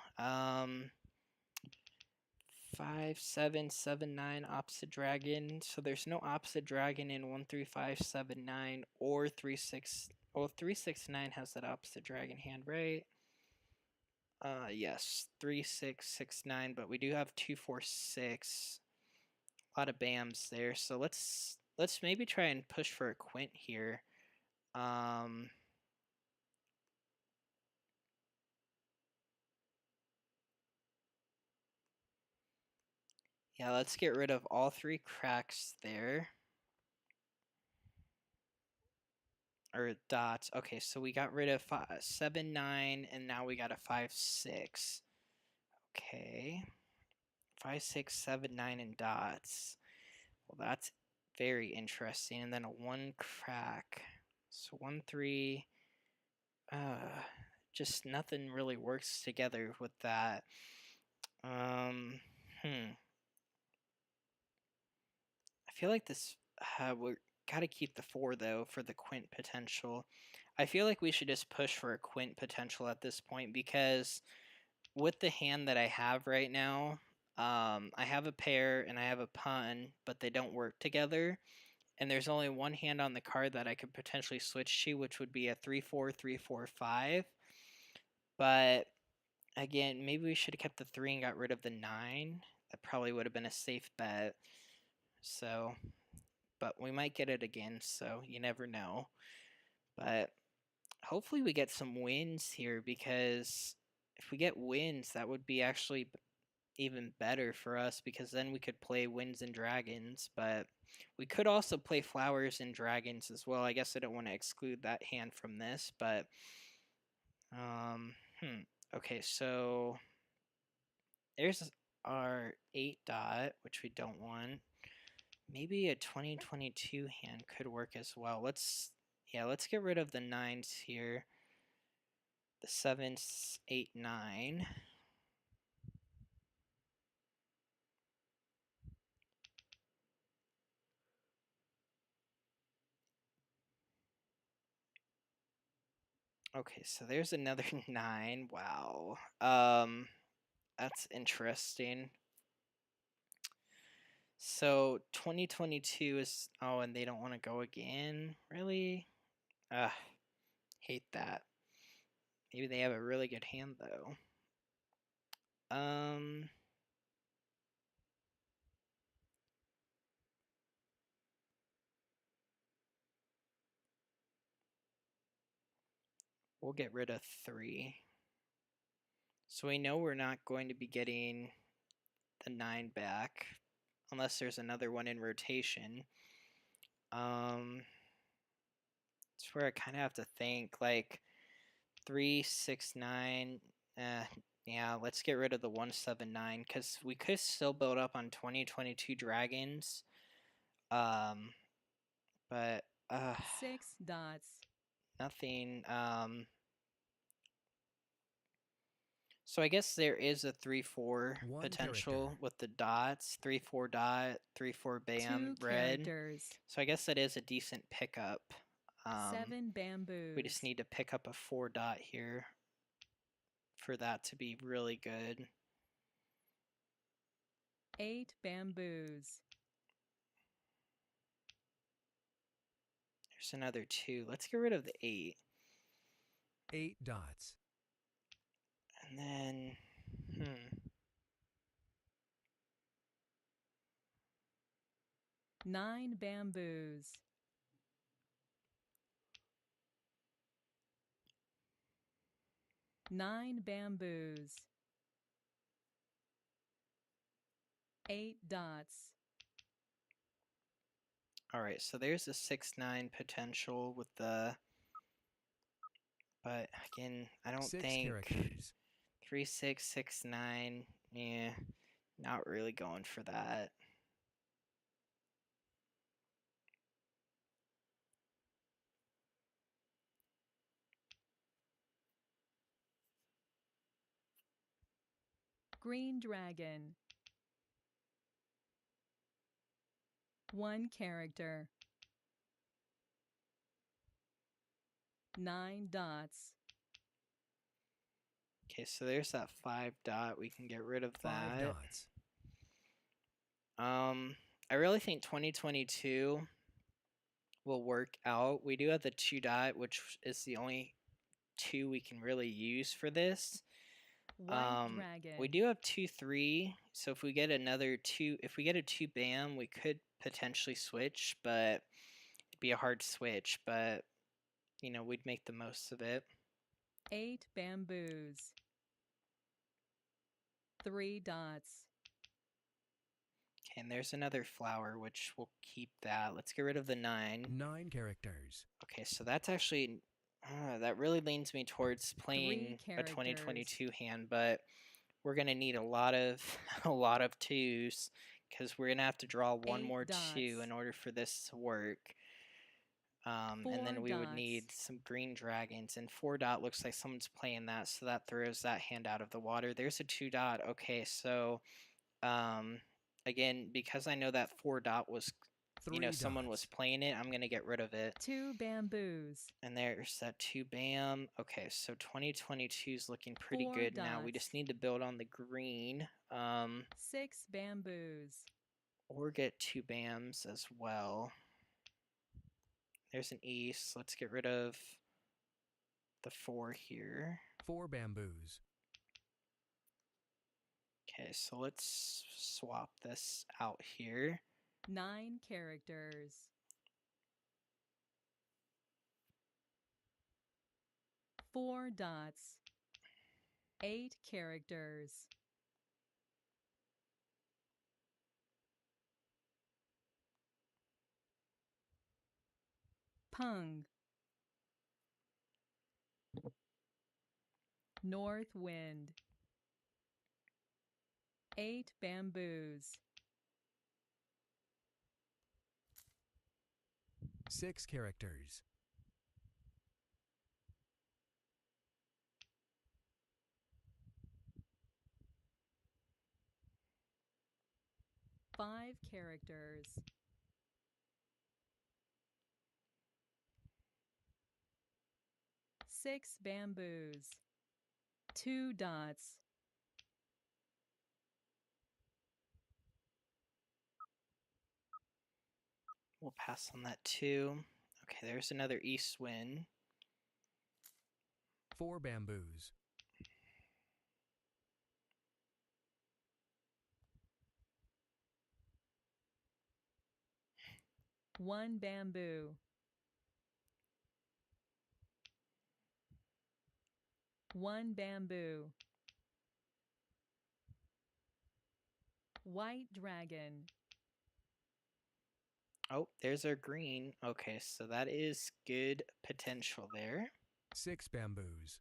5, 7, 7, 9 opposite dragon. So there's no opposite dragon in 1, 3, 5, 7, 9 or 3, 6. Oh, 3, 6, 9 has that opposite dragon hand, right? Yes, 3, 6, 6, 9. But we do have 2, 4, 6. A lot of bams there. So let's maybe try and push for a quint here. Yeah, let's get rid of all 3 cracks there. Or dots. Okay, so we got rid of 5, 7, 9, and now we got a 5, 6. Okay. 5, 6, 7, 9, and dots. Well, that's very interesting. And then a 1 crack. So 1, 3. Just nothing really works together with that. I feel like this, we gotta keep the 4 though for the quint potential. I feel like we should just push for a quint potential at this point, because with the hand that I have right now, I have a pair and I have a pun, but they don't work together. and there's only one hand on the card that I could potentially switch to, which would be a 3-4, 3-4, 5. But again, maybe we should have kept the 3 and got rid of the 9. That probably would have been a safe bet. So, but we might get it again, so you never know. But hopefully we get some wins here, because if we get wins, that would be actually even better for us, because then we could play winds and dragons. But we could also play flowers and dragons as well. I guess I don't want to exclude that hand from this, but okay, so there's our 8 dot, which we don't want. Maybe a 2022 hand could work as well. Let's get rid of the 9s here. The 7s, 8, 9. Okay, so there's another 9. Wow. That's interesting. So 2022 is, oh, and they don't want to go again? Really? Hate that. Maybe they have a really good hand though. We'll get rid of 3. So we know we're not going to be getting the 9 back unless there's another one in rotation. It's where I kind of have to think, like 3, 6, 9. Yeah, let's get rid of the 179, because we could still build up on 2022 dragons. But 6 dots. nothing. So I guess there is a 3-4 potential character. with the dots. 3-4 dot, 3-4 bam, 2 red. characters. So I guess that is a decent pickup. 7 bamboos. We just need to pick up a 4 dot here for that to be really good. 8 bamboos. There's another 2. Let's get rid of the 8. 8 dots. And then, 9 bamboos. 9 bamboos. 8 dots. Alright, so there's a 6-9 potential with the, but again, I don't 6 think characters. 3-6, 6-9, yeah, not really going for that. Green dragon. 1 character. 9 dots. Okay, so there's that 5 dot. We can get rid of 5 that. dots. I really think 2022 will work out. We do have the 2 dot, which is the only 2 we can really use for this. White dragon. We do have 2-3, so if we get another 2, if we get a 2 bam, we could potentially switch, but it'd be a hard switch, but you know, we'd make the most of it. 8 bamboos. 3 dots. Okay, and there's another flower, which we'll keep that. Let's get rid of the 9. 9 characters. Okay, so that's actually, that really leans me towards playing a characters. 2022 hand, but we're gonna need a lot of a lot of 2s, because we're gonna have to draw one 8 more 2 dots. in order for this to work. And 4 then we would dots. need some green dragons, and 4 dot looks like someone's playing that, so that throws that hand out of the water. There's a 2 dot. Okay, so again, because I know that 4 dot was, 3 someone dots. was playing it, I'm gonna get rid of it. 2 bamboos. And there's that 2 bam. Okay, so 2022 is looking pretty 4 good now. We dots. just need to build on the green. 6 bamboos. Or get 2 bams as well. there's an east. Let's get rid of the 4 here. 4 bamboos. Okay, so let's swap this out here. 9 characters. 4 dots. 8 characters. Pung. North wind. 8 bamboos. 6 characters. 5 characters. 6 bamboos. 2 dots. We'll pass on that 2. Okay, there's another east wind. 4 bamboos. 1 bamboo. 1 bamboo. White dragon. Oh, there's our green. Okay, so that is good potential there. 6 bamboos.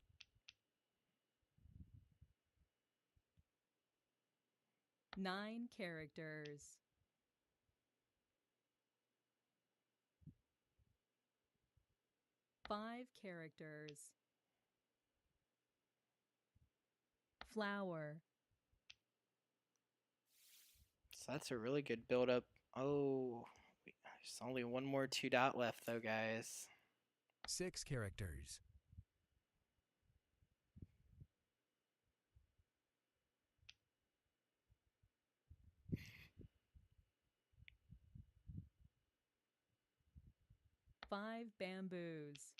9 characters. 5 characters. Flower. So that's a really good build up. Oh, there's only one more 2 dot left though, guys. 6 characters. 5 bamboos.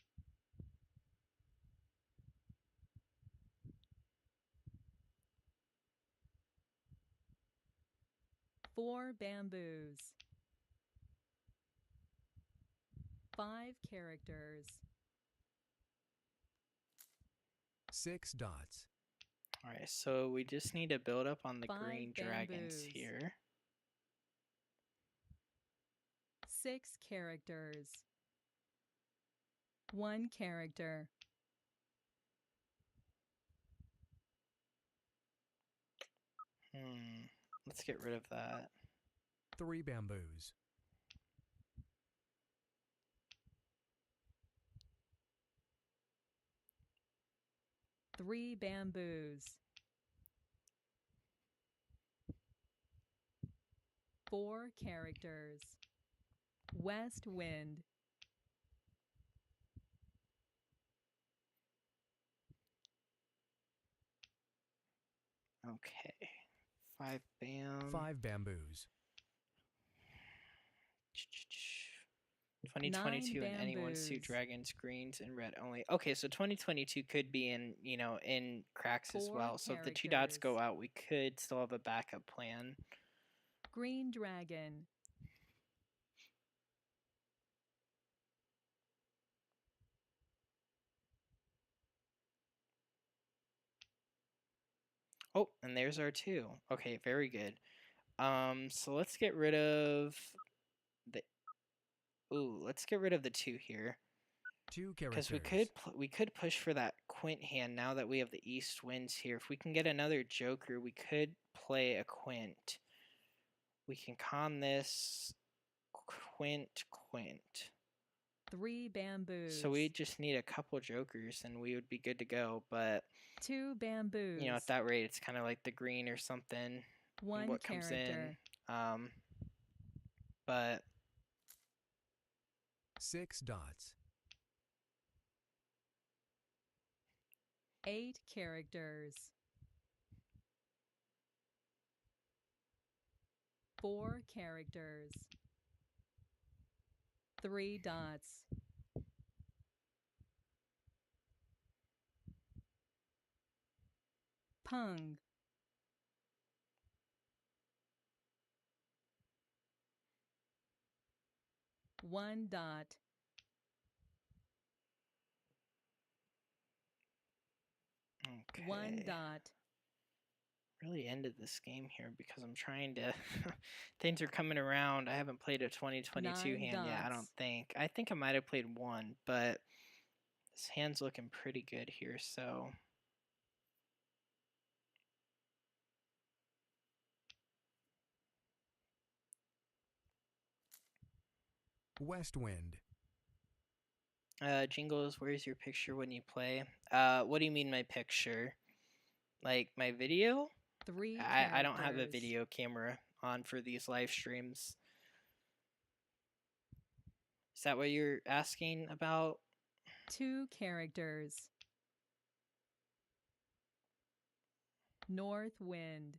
4 bamboos. 5 characters. 6 dots. Alright, so we just need to build up on the 5 green dragons bamboos. here. 6 characters. 1 character. Let's get rid of that. 3 bamboos. 3 bamboos. 4 characters. West wind. Okay. 5 bam. 5 bamboos. 2022 9 and anyone suit bamboos. dragons, greens, and red only. Okay, so 2022 could be in, in cracks as 4 well. So if the 2 dots go characters. out, we could still have a backup plan. Green dragon. Oh, and there's our 2. Okay, very good. So let's get rid of the let's get rid of the 2 here. 2 Because characters. we could push for that quint hand now that we have the east winds here. If we can get another joker, we could play a quint. We can con this quint. 3 bamboos. So we just need a couple jokers and we would be good to go. But 2 bamboos. at that rate, it's kind of like the green or something. 1 what comes character. in. But 6 dots. 8 characters. 4 characters. 3 dots. Kung. One dot. Okay. One dot. Really ended this game here because I'm trying to. Things are coming around. I haven't played a 2022 9 hand yet. I don't dots. think. I think I might have played one, but this hand's looking pretty good here. So West wind. Jingles, where's your picture when you play? What do you mean my picture? Like my video? 3 I don't have a characters. video camera on for these live streams. Is that what you're asking about? 2 characters. North wind.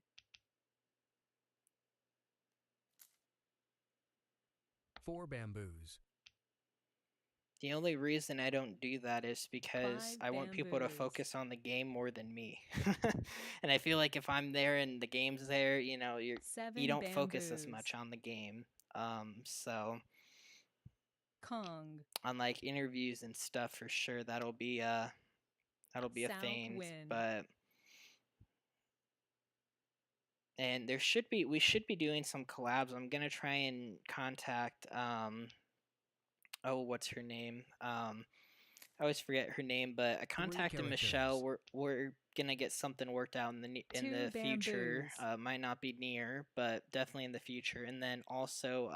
4 bamboos. The only reason I don't do that is because 5 I want people to bamboos. focus on the game more than me. And I feel like if I'm there and the game's there, you know, you 7 don't bamboos. focus as much on the game. So Kong. on like interviews and stuff for sure that'll be a South thing. wind. But and we should be doing some collabs. I'm gonna try and contact oh, what's her name? I always forget her name, but I contacted Michelle. characters. We're gonna get something worked out in the 2 future. bamboos. Might not be near, but definitely in the future. And then also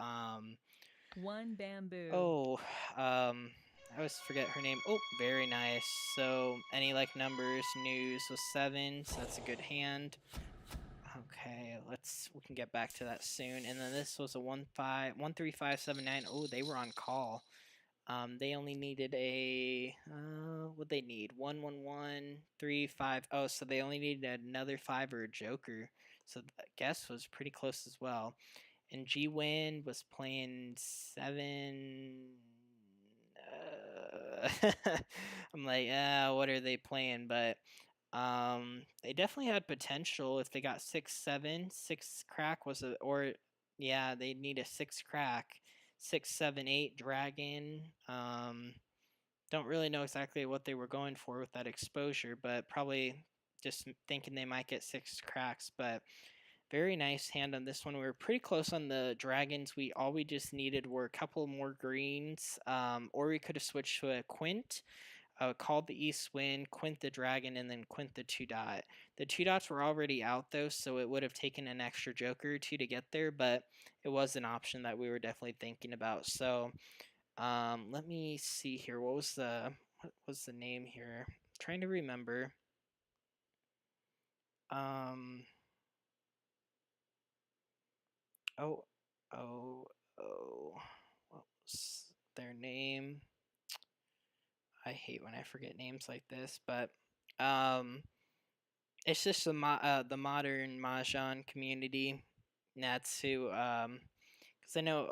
1 bamboo. oh I always forget her name. Oh, very nice. So any like numbers, news was 7, so that's a good hand. Okay, we can get back to that soon. And then this was a 13579. Oh, they were on call. They only needed a what they need 11135. Oh, so they only needed another 5 or a joker. So I guess was pretty close as well. And G Win was playing 7. I'm like, what are they playing? But they definitely had potential if they got 6-7. 6 crack was a or yeah, they need a 6 crack. 6-7-8 dragon. Don't really know exactly what they were going for with that exposure, but probably just thinking they might get 6 cracks. But very nice hand on this one. We were pretty close on the dragons. All we just needed were a couple more greens, or we could have switched to a quint. Called the east wind, quint the dragon, and then quint the 2 dot. The 2 dots were already out though, so it would have taken an extra joker or 2 to get there, but it was an option that we were definitely thinking about. So let me see here. What was the name here? I'm trying to remember. Oh, oh, oh. What was their name? I hate when I forget names like this, but it's just the modern mahjong community. And that's who because I know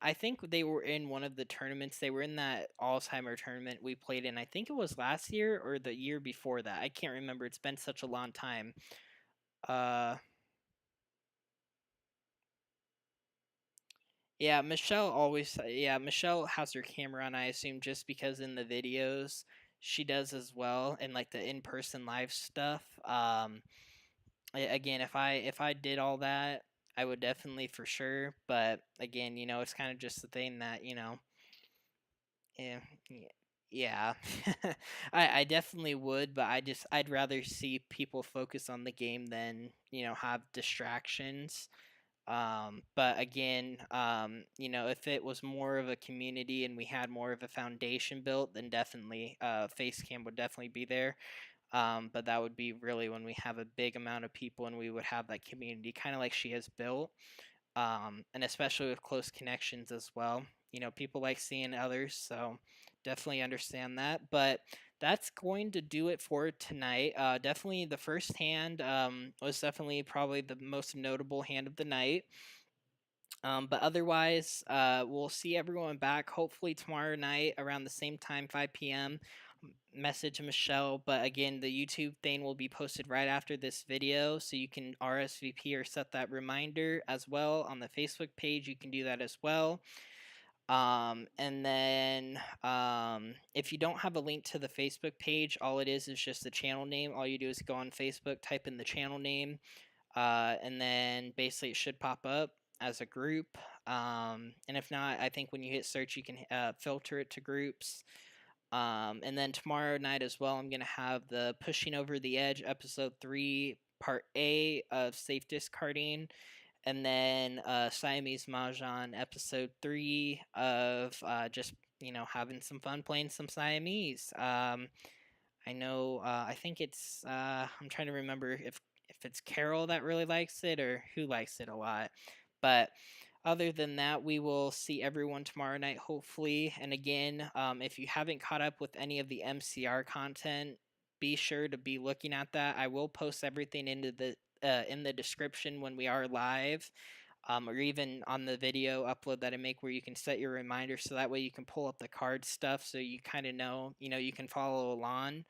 I think they were in one of the tournaments. They were in that Alzheimer tournament we played in. I think it was last year or the year before that. I can't remember. It's been such a long time. Yeah, Michelle has her camera on, I assume, just because in the videos she does as well, and like the in-person live stuff. Again, if I did all that, I would definitely for sure. But again, it's kind of just the thing that yeah, yeah. I definitely would, but I'd rather see people focus on the game than have distractions. But again, if it was more of a community and we had more of a foundation built, then definitely face cam would definitely be there. But that would be really when we have a big amount of people and we would have that community kind of like she has built, and especially with close connections as well. People like seeing others, so definitely understand that. But that's going to do it for tonight. Definitely the first hand was definitely probably the most notable hand of the night. But otherwise, we'll see everyone back hopefully tomorrow night around the same time, 5 p.m. message Michelle. But again, the YouTube thing will be posted right after this video, so you can RSVP or set that reminder as well. On the Facebook page, you can do that as well. And then if you don't have a link to the Facebook page, all it is just the channel name. All you do is go on Facebook, type in the channel name, and then basically it should pop up as a group. And if not, I think when you hit search, you can filter it to groups. And then tomorrow night as well, I'm going to have the Pushing Over the Edge episode 3, part A of Safe Discarding. And then Siamese Mahjong episode 3 of just, having some fun playing some Siamese. I know, I think it's, I'm trying to remember if it's Carol that really likes it or who likes it a lot. But other than that, we will see everyone tomorrow night, hopefully. And again, if you haven't caught up with any of the MCR content, be sure to be looking at that. I will post everything into the in the description when we are live, or even on the video upload that I make where you can set your reminder, so that way you can pull up the card stuff so you kind of know, you can follow along.